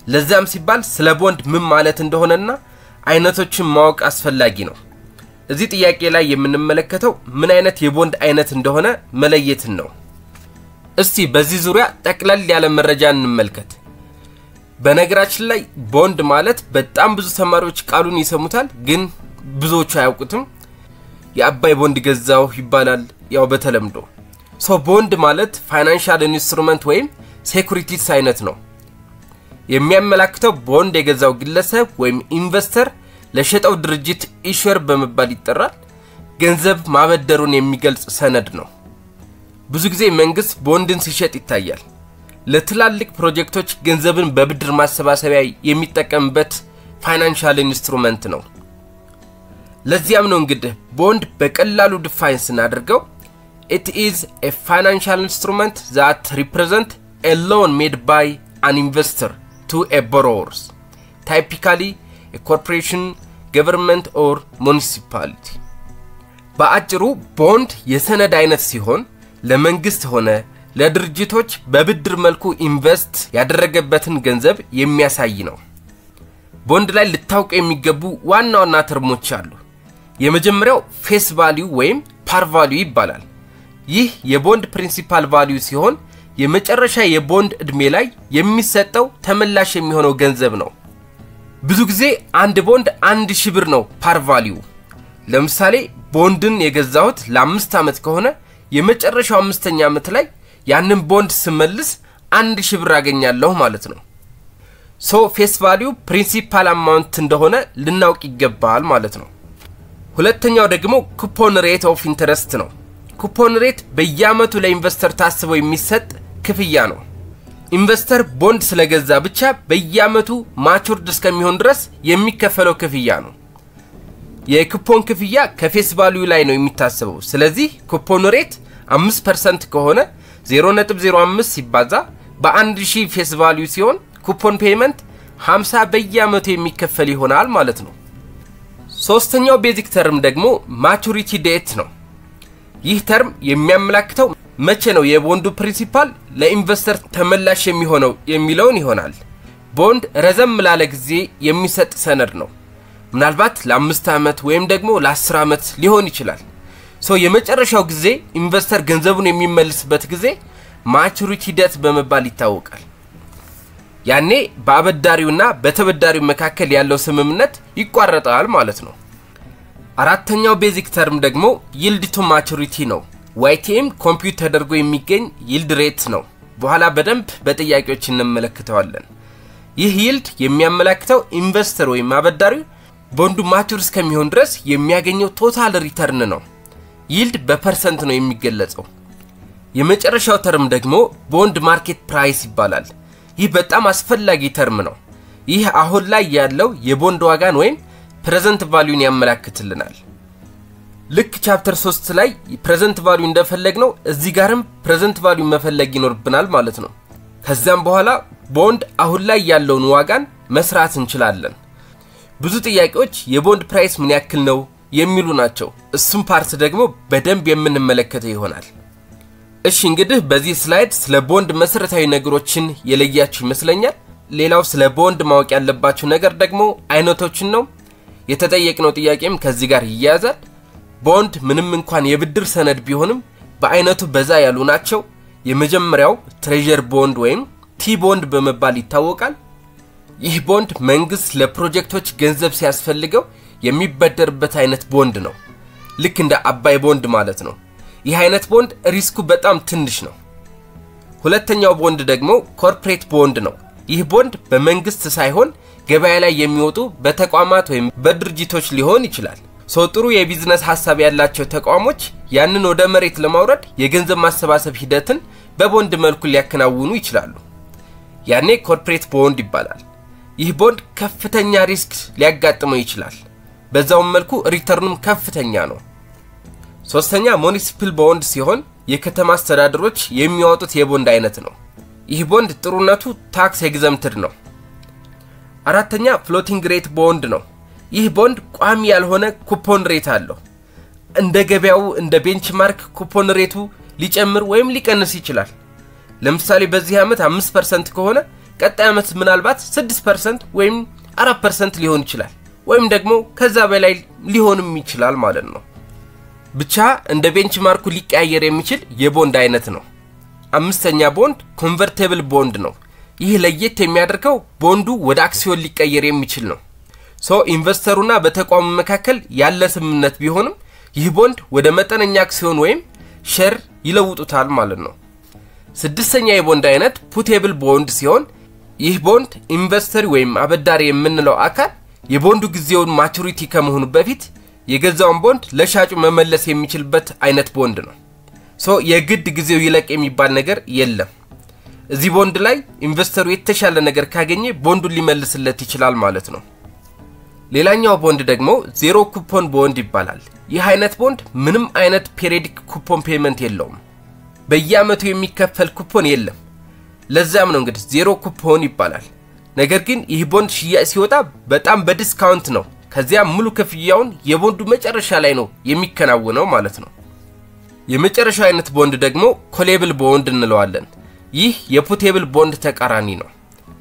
A: ለዛም ሲባል ስለ ቦንድ ምን ማለት እንደሆነና አይነቶችን ማወቅ አስፈላጊ ነው። እዚህ ጥያቄ ላይ የምንመለከተው ምን አይነት የቦንድ አይነት እንደሆነ መለየትን ነው። እስቲ በዚህ ዙሪያ ጠቅለል ያለ መረጃ እንመልከት። በነገራችን ላይ ቦንድ ማለት በጣም ብዙ ተማሪዎች ቃሉን ይሰሙታል፣ ግን ብዙዎቹ አያውቁትም። የአባይ ቦንድ ገዛው ይባላል ያው በተለምዶ። ቦንድ ማለት ፋይናንሻል ኢንስትሩመንት ወይም ሴኩሪቲስ አይነት ነው። የሚያመላክተው ቦንድ የገዛው ግለሰብ ወይም ኢንቨስተር ለሸጠው ድርጅት ኢሹር በመባል ይጠራል። ገንዘብ ማበደሩን የሚገልጽ ሰነድ ነው። ብዙ ጊዜ መንግስት ቦንድን ሲሸጥ ይታያል። ለትላልቅ ፕሮጀክቶች ገንዘብን በብድር ማሰባሰቢያ የሚጠቀምበት ፋይናንሻል ኢንስትሩመንት ነው። ለዚያም ነው እንግዲህ ቦንድ በቀላሉ ዲፋይን ስናደርገው it is a financial instrument that represent a loan made by an investor to a borrower, typically a corporation, government or municipality. በአጭሩ ቦንድ የሰነድ አይነት ሲሆን ለመንግስት ሆነ ለድርጅቶች በብድር መልኩ ኢንቨስት ያደረገበትን ገንዘብ የሚያሳይ ነው። ቦንድ ላይ ልታውቁ የሚገቡ ዋና ተርሞች አሉ። የመጀመሪያው ፌስ ቫልዩ ወይም ፓር ቫልዩ ይባላል። ይህ የቦንድ ፕሪንሲፓል ቫልዩ ሲሆን የመጨረሻ የቦንድ እድሜ ላይ የሚሰጠው ተመላሽ የሚሆነው ገንዘብ ነው። ብዙ ጊዜ አንድ ቦንድ 1000 ብር ነው ፓር ቫልዩ። ለምሳሌ ቦንድን የገዛሁት ለ5 አመት ከሆነ የመጨረሻው 5ኛ አመት ላይ ያንን ቦንድ ስመልስ 1000 ብር አገኛለሁ ማለት ነው። ፌስ ቫልዩ ፕሪንሲፓል አማውንት እንደሆነ ልናውቅ ይገባል ማለት ነው። ሁለተኛው ደግሞ ኩፖን ሬት ኦፍ ኢንተረስት ነው። ኩፖን ሬት በየአመቱ ለኢንቨስተር ታስቦ የሚሰጥ ክፍያ ነው። ኢንቨስተር ቦንድ ስለገዛ ብቻ በየአመቱ ማቹርድ እስከሚሆን ድረስ የሚከፈለው ክፍያ ነው። የኩፖን ክፍያ ከፌስ ቫልዩ ላይ ነው የሚታሰበው። ስለዚህ ኩፖን ሬት 5% ከሆነ 0.05 ሲባዛ በ1000 ፌስ ቫልዩ ሲሆን ኩፖን ፔመንት 50 በየአመቱ የሚከፈል ይሆናል ማለት ነው። ሶስተኛው ቤዚክ ተርም ደግሞ ማቹሪቲ ዴት ነው። ይህ ተርም የሚያመላክተው መቼ ነው የቦንዱ ፕሪንሲፓል ለኢንቨስተር ተመላሽ የሚሆነው የሚለውን ይሆናል። ቦንድ ረዘም ላለ ጊዜ የሚሰጥ ሰነድ ነው። ምናልባት ለ5 አመት ወይም ደግሞ ለ10 አመት ሊሆን ይችላል። የመጨረሻው ጊዜ ኢንቨስተር ገንዘቡን የሚመልስበት ጊዜ ማቹሪቲ ዴት በመባል ይታወቃል። ያኔ በአበዳሪውና በተበዳሪው መካከል ያለው ስምምነት ይቋረጣል ማለት ነው። አራተኛው ቤዚክ ተርም ደግሞ yield to maturity ነው። YTM ኮምፒውት ተደርጎ የሚገኝ yield rate ነው። በኋላ በደንብ በጥያቄዎች እንመለከተዋለን። ይህ yield የሚያመለክተው ኢንቨስተር ወይም አበዳሪው ቦንዱ ማቹር እስከሚሆን ድረስ የሚያገኘው ቶታል ሪተርን ነው። yield በፐርሰንት ነው የሚገለጸው። የመጨረሻው ተርም ደግሞ ቦንድ ማርኬት ፕራይስ ይባላል። ይህ በጣም አስፈላጊ ተርም ነው። ይህ አሁን ላይ ያለው የቦንድ ዋጋን ወይም ፕሬዘንት ቫልዩን ያመለክትልናል። ልክ ቻፕተር 3 ላይ ፕሬዘንት ቫልዩ እንደፈለግነው እዚህ ጋርም ፕሬዘንት ቫልዩ መፈለግ ይኖርብናል ማለት ነው። ከዛም በኋላ ቦንድ አሁን ላይ ያለውን ዋጋን መስራት እንችላለን። ብዙ ጥያቄዎች የቦንድ ፕራይስ ምን ያክል ነው የሚሉ ናቸው። እሱም ፓርት ደግሞ በደንብ የምንመለከተው ይሆናል። እሺ እንግዲህ በዚህ ስላይድ ስለ ቦንድ መሰረታዊ ነገሮችን የለያችሁ ይመስለኛል። ሌላው ስለ ቦንድ ማወቅ ያለባችሁ ነገር ደግሞ አይነቶችን ነው። የተጠየቅነው ጥያቄም ከዚህ ጋር ይያያዛል። ቦንድ ምንም እንኳን የብድር ሰነድ ቢሆንም በአይነቱ በዛ ያሉ ናቸው። የመጀመሪያው ትሬዠር ቦንድ ወይም ቲ ቦንድ በመባል ይታወቃል። ይህ ቦንድ መንግስት ለፕሮጀክቶች ገንዘብ ሲያስፈልገው የሚበደርበት አይነት ቦንድ ነው። ልክ እንደ አባይ ቦንድ ማለት ነው። ይህ አይነት ቦንድ ሪስኩ በጣም ትንሽ ነው። ሁለተኛው ቦንድ ደግሞ ኮርፖሬት ቦንድ ነው። ይህ ቦንድ በመንግስት ሳይሆን ገበያ ላይ የሚወጡ በተቋማት ወይም በድርጅቶች ሊሆን ይችላል። ጥሩ የቢዝነስ ሐሳብ ያላቸው ተቋሞች ያንን ወደ መሬት ለማውረድ የገንዘብ ማሰባሰብ ሂደትን በቦንድ መልኩ ሊያከናውኑ ይችላሉ። ያኔ ኮርፖሬት ቦንድ ይባላል። ይህ ቦንድ ከፍተኛ ሪስክ ሊያጋጥመው ይችላል። በዛው መልኩ ሪተርኑም ከፍተኛ ነው። ሶስተኛ ሙኒሲፓል ቦንድ ሲሆን የከተማ አስተዳደሮች የሚያወጡት የቦንድ አይነት ነው። ይህ ቦንድ ጥሩነቱ ታክስ ኤግዘምትድ ነው። አራተኛ ፍሎቲንግ ሬት ቦንድ ነው። ይህ ቦንድ ቋሚ ያልሆነ ኩፖን ሬት አለው። እንደ ገበያው እንደ ቤንችማርክ ኩፖን ሬቱ ሊጨምር ወይም ሊቀንስ ይችላል። ለምሳሌ በዚህ ዓመት 5% ከሆነ ቀጣይ ዓመት ምናልባት 6% ወይም 4% ሊሆን ይችላል ወይም ደግሞ ከዛ በላይ ሊሆንም ይችላል ማለት ነው። ብቻ እንደ ቤንችማርኩ ሊቀያየር የሚችል የቦንድ አይነት ነው። አምስተኛ ቦንድ ኮንቨርቲብል ቦንድ ነው። ይህ ለየት የሚያደርገው ቦንዱ ወደ አክሲዮን ሊቀየር የሚችል ነው። ኢንቨስተሩና በተቋሙ መካከል ያለ ስምምነት ቢሆንም ይህ ቦንድ ወደ መጠነኛ አክሲዮን ወይም ሼር ይለውጡታል ማለት ነው። ስድስተኛ የቦንድ አይነት ፑቴብል ቦንድ ሲሆን ይህ ቦንድ ኢንቨስተር ወይም አበዳሪ የምንለው አካል የቦንዱ ጊዜውን ማቹሪቲ ከመሆኑ በፊት የገዛውን ቦንድ ለሻጩ መመለስ የሚችልበት አይነት ቦንድ ነው። የግድ ጊዜው ይለቅ የሚባል ነገር የለም። እዚህ ቦንድ ላይ ኢንቨስተሩ የተሻለ ነገር ካገኘ ቦንዱን ሊመልስለት ይችላል ማለት ነው። ሌላኛው ቦንድ ደግሞ ዜሮ ኩፖን ቦንድ ይባላል። ይህ አይነት ቦንድ ምንም አይነት ፔሪዮዲክ ኩፖን ፔመንት የለውም። በየአመቱ የሚከፈል ኩፖን የለም። ለዛም ነው እንግዲህ ዜሮ ኩፖን ይባላል። ነገር ግን ይህ ቦንድ ሽያጭ ሲወጣ በጣም በዲስካውንት ነው። ከዚያ ሙሉ ክፍያውን የቦንዱ መጨረሻ ላይ ነው የሚከናወነው ማለት ነው። የመጨረሻው አይነት ቦንድ ደግሞ ኮሌብል ቦንድ እንለዋለን። ይህ የፑቴብል ቦንድ ተቃራኒ ነው።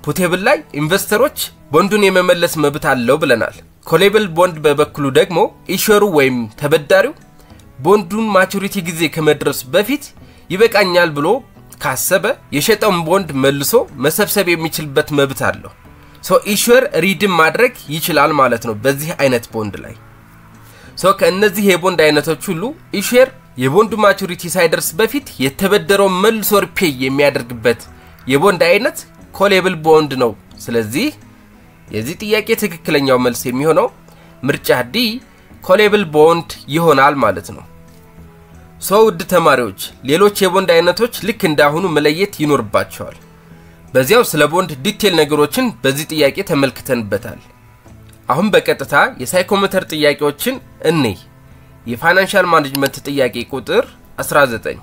A: ፑቴብል ላይ ኢንቨስተሮች ቦንዱን የመመለስ መብት አለው ብለናል። ኮሌብል ቦንድ በበኩሉ ደግሞ ኢሹሩ ወይም ተበዳሪው ቦንዱን ማቹሪቲ ጊዜ ከመድረሱ በፊት ይበቃኛል ብሎ ካሰበ የሸጠውን ቦንድ መልሶ መሰብሰብ የሚችልበት መብት አለው። ኢሹር ሪድም ማድረግ ይችላል ማለት ነው በዚህ አይነት ቦንድ ላይ። ከእነዚህ የቦንድ አይነቶች ሁሉ ኢሹር የቦንዱ ማቹሪቲ ሳይደርስ በፊት የተበደረው መልሶ ሪፔይ የሚያደርግበት የቦንድ አይነት ኮሌብል ቦንድ ነው። ስለዚህ የዚህ ጥያቄ ትክክለኛው መልስ የሚሆነው ምርጫ ዲ ኮሌብል ቦንድ ይሆናል ማለት ነው። ውድ ተማሪዎች ሌሎች የቦንድ አይነቶች ልክ እንዳሁኑ መለየት ይኖርባቸዋል። በዚያው ስለ ቦንድ ዲቴል ነገሮችን በዚህ ጥያቄ ተመልክተንበታል። አሁን በቀጥታ የሳይኮሜትር ጥያቄዎችን እንይ። የፋይናንሻል ማኔጅመንት ጥያቄ ቁጥር 19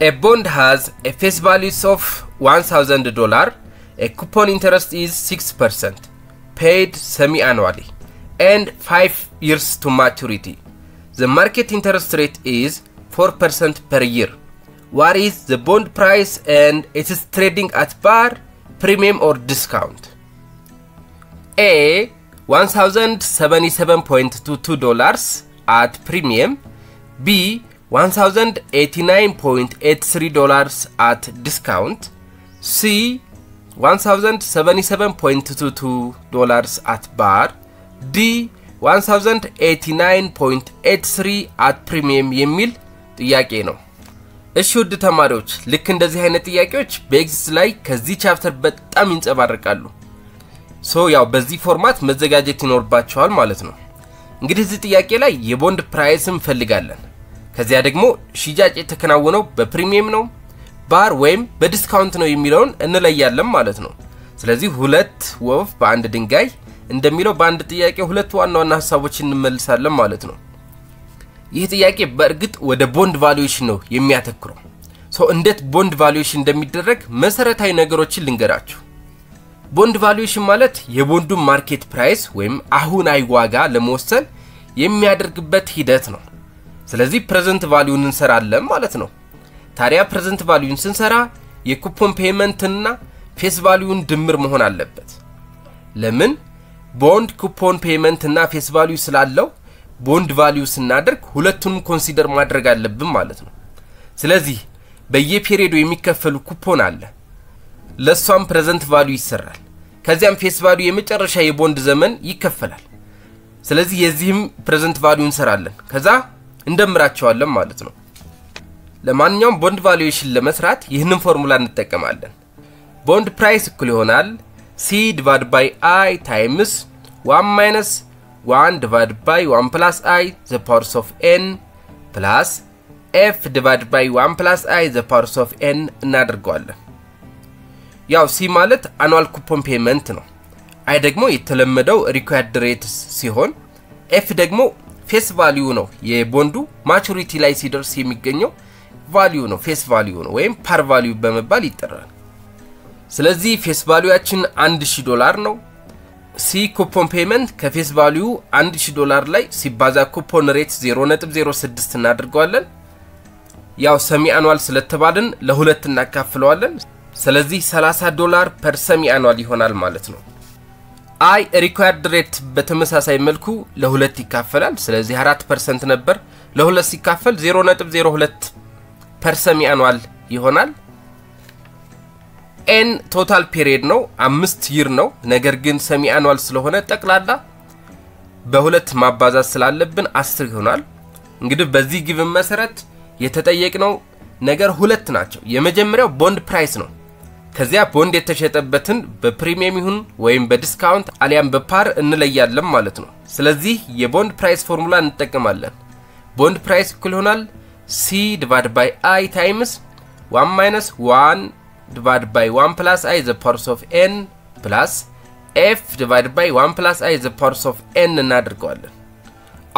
A: A bond has a face value of $1,000. A coupon interest is 6%, paid semi-annually, and 5 years to maturity. The market interest rate is 4% per year. What is the bond price and it is trading at par, premium or discount? A. $1,077.22 at premium. B. $1089.83 at discount, C $1077.22 at bar, D $1089.83 at premium የሚል ጥያቄ ነው። እሺ ውድ ተማሪዎች ልክ እንደዚህ አይነት ጥያቄዎች በኤግዚት ላይ ከዚህ ቻፕተር በጣም ይንጸባረቃሉ። ያው በዚህ ፎርማት መዘጋጀት ይኖርባቸዋል ማለት ነው። እንግዲህ እዚህ ጥያቄ ላይ የቦንድ ፕራይስን ፈልጋለን። ከዚያ ደግሞ ሽያጭ የተከናወነው በፕሪሚየም ነው ባር ወይም በዲስካውንት ነው የሚለውን እንለያለን ማለት ነው። ስለዚህ ሁለት ወፍ በአንድ ድንጋይ እንደሚለው በአንድ ጥያቄ ሁለት ዋና ዋና ሐሳቦችን እንመልሳለን ማለት ነው። ይህ ጥያቄ በእርግጥ ወደ ቦንድ ቫልዩዌሽን ነው የሚያተኩረው። እንዴት ቦንድ ቫልዩዌሽን እንደሚደረግ መሰረታዊ ነገሮችን ልንገራችሁ። ቦንድ ቫልዩዌሽን ማለት የቦንዱ ማርኬት ፕራይስ ወይም አሁናዊ ዋጋ ለመወሰን የሚያደርግበት ሂደት ነው። ስለዚህ ፕሬዘንት ቫልዩን እንሰራለን ማለት ነው። ታዲያ ፕሬዘንት ቫልዩን ስንሰራ የኩፖን ፔመንት እና ፌስ ቫልዩን ድምር መሆን አለበት። ለምን ቦንድ ኩፖን ፔመንት እና ፌስ ቫልዩ ስላለው ቦንድ ቫልዩ ስናደርግ ሁለቱንም ኮንሲደር ማድረግ አለብን ማለት ነው። ስለዚህ በየፔሪዮዱ የሚከፈሉ ኩፖን አለ ለሷም ፕሬዘንት ቫልዩ ይሰራል። ከዚያም ፌስ ቫልዩ የመጨረሻ የቦንድ ዘመን ይከፈላል። ስለዚህ የዚህም ፕሬዘንት ቫልዩ እንሰራለን ከዛ እንደምራቸዋለን ማለት ነው። ለማንኛውም ቦንድ ቫልዩዌሽን ለመስራት ይህንን ፎርሙላ እንጠቀማለን። ቦንድ ፕራይስ እኩል ይሆናል C divided by I times 1 minus 1 divided by 1 plus I the powers of n plus F divided by 1 plus I the powers of n እናደርገዋለን። ያው C ማለት annual coupon payment ነው። I ደግሞ የተለመደው required rate ሲሆን F ደግሞ face value ነው። የቦንዱ ማቹሪቲ ላይ ሲደርስ የሚገኘው value ነው face value ነው ወይም par value በመባል ይጠራል። ስለዚህ face valueያችን $1000 ነው። C coupon payment ከፌስ value $1000 ላይ ሲባዛ coupon rate 0.06 እናደርገዋለን። ያው ሰሚ አኑዋል ስለተባልን ለሁለት እናካፍለዋለን። ስለዚህ $30 per semi annual ይሆናል ማለት ነው። I required rate በተመሳሳይ መልኩ ለሁለት ይካፈላል። ስለዚህ 4% ነበር ለሁለት ሲካፈል 0.02 per semi annual ይሆናል። n total period ነው 5 year ነው። ነገር ግን ሰሚ አኑዋል ስለሆነ ጠቅላላ በሁለት ማባዛት ስላለብን 10 ይሆናል። እንግዲህ በዚህ ጊቭን መሰረት የተጠየቅነው ነገር ሁለት ናቸው። የመጀመሪያው ቦንድ ፕራይስ ነው። ከዚያ ቦንድ የተሸጠበትን በፕሪሚየም ይሁን ወይም በዲስካውንት አሊያም በፓር እንለያለን ማለት ነው። ስለዚህ የቦንድ ፕራይስ ፎርሙላ እንጠቀማለን። ቦንድ ፕራይስ እኩል ይሆናል C divided by I times 1 minus 1 divided by 1 plus I the powers of n plus F divided by 1 plus I the powers of n እናደርገዋለን።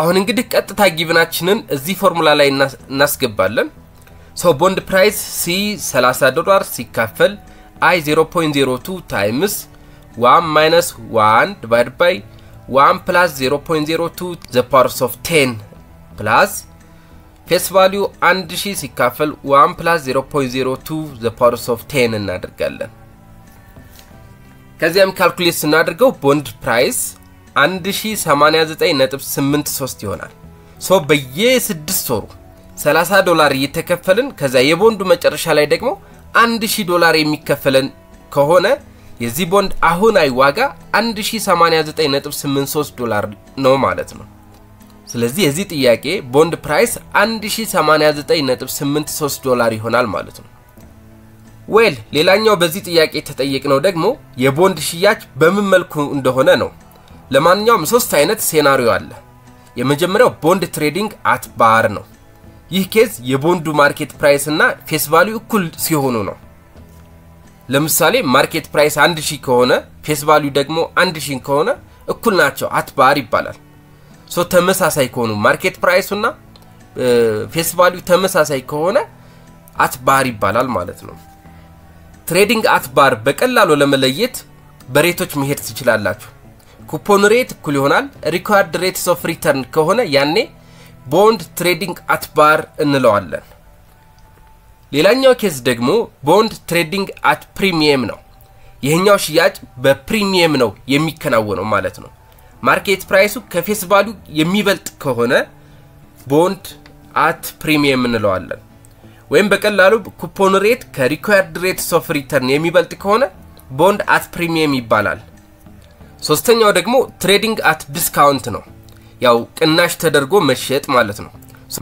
A: አሁን እንግዲህ ቀጥታ ጊቭናችንን እዚህ ፎርሙላ ላይ እናስገባለን። ቦንድ ፕራይስ C $30 ሲካፈል I 0.02 times 1 minus 1 divided by 1 plus 0.02 the powers of 10 plus face value 1000 ሲካፈል 1 plus 0.02 the powers of 10 እናደርጋለን። ከዚያም ካልኩሌት ስናደርገው ቦንድ ፕራይስ 1089.83 ይሆናል። በየ6 ወሩ $30 እየተከፈለን ከዛ የቦንዱ መጨረሻ ላይ ደግሞ $1000 የሚከፈለን ከሆነ የዚህ ቦንድ አሁናዊ ዋጋ $1089.83 ነው ማለት ነው። ስለዚህ የዚህ ጥያቄ ቦንድ ፕራይስ $1089.83 ይሆናል ማለት ነው። ሌላኛው በዚህ ጥያቄ ተጠየቅነው ደግሞ የቦንድ ሽያጭ በምን መልኩ እንደሆነ ነው። ለማንኛውም ሶስት አይነት ሴናሪዮ አለ። የመጀመሪያው ቦንድ ትሬዲንግ አት ባር ነው። ይህ ኬዝ የቦንዱ ማርኬት ፕራይስ እና ፌስ ቫልዩ እኩል ሲሆኑ ነው። ለምሳሌ ማርኬት ፕራይስ 1000 ከሆነ ፌስ ቫልዩ ደግሞ 1000 ከሆነ እኩል ናቸው አት ባር ይባላል። ተመሳሳይ ከሆኑ ማርኬት ፕራይሱና ፌስ ቫልዩ ተመሳሳይ ከሆነ አት ባር ይባላል ማለት ነው። ትሬዲንግ አት ባር በቀላሉ ለመለየት በሬቶች መሄድ ትችላላችሁ። ኩፖን ሬት እኩል ይሆናል ሪኳርድ ሬትስ ኦፍ ሪተርን ከሆነ ያኔ ቦንድ ትሬዲንግ አት ባር እንለዋለን። ሌላኛው ኬዝ ደግሞ ቦንድ ትሬዲንግ አት ፕሪሚየም ነው። ይሄኛው ሽያጭ በፕሪሚየም ነው የሚከናወነው ማለት ነው። ማርኬት ፕራይሱ ከፌስ ቫልዩ የሚበልጥ ከሆነ ቦንድ at premium እንለዋለን ወይም በቀላሉ ኩፖን ሬት ከሪኳየርድ ሬትስ ኦፍ ሪተርን የሚበልጥ ከሆነ ቦንድ at premium ይባላል ሶስተኛው ደግሞ ትሬዲንግ at discount ነው ያው ቅናሽ ተደርጎ መሸጥ ማለት ነው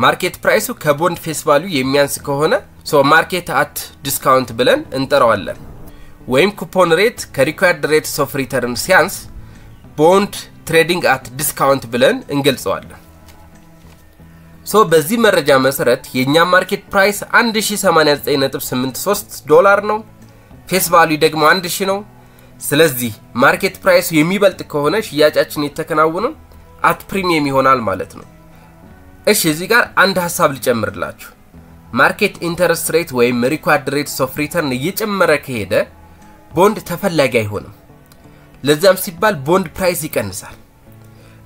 A: ማርኬት ፕራይሱ ከቦንድ ፌስ ቫልዩ የሚያንስ ከሆነ ማርኬት at discount ብለን እንጠራዋለን ወይም ኩፖን ሬት ከሪኳየርድ ሬትስ ኦፍ ሪተርን ሲያንስ ቦንድ ትሬዲንግ at discount ብለን እንገልጸዋለን በዚህ መረጃ መሰረት የኛ ማርኬት ፕራይስ $1089.83 ነው ፌስ ቫልዩ ደግሞ 1000 ነው ስለዚህ ማርኬት ፕራይሱ የሚበልጥ ከሆነ ሽያጫችን የተከናወነው at premium ይሆናል ማለት ነው እሺ እዚህ ጋር አንድ ሐሳብ ልጨምርላችሁ ማርኬት ኢንተረስት ሬት ወይም ሪኳየርድ ሬትስ ኦፍ ሪተርን እየጨመረ ከሄደ ቦንድ ተፈላጊ አይሆንም ለዛም ሲባል ቦንድ ፕራይስ ይቀንሳል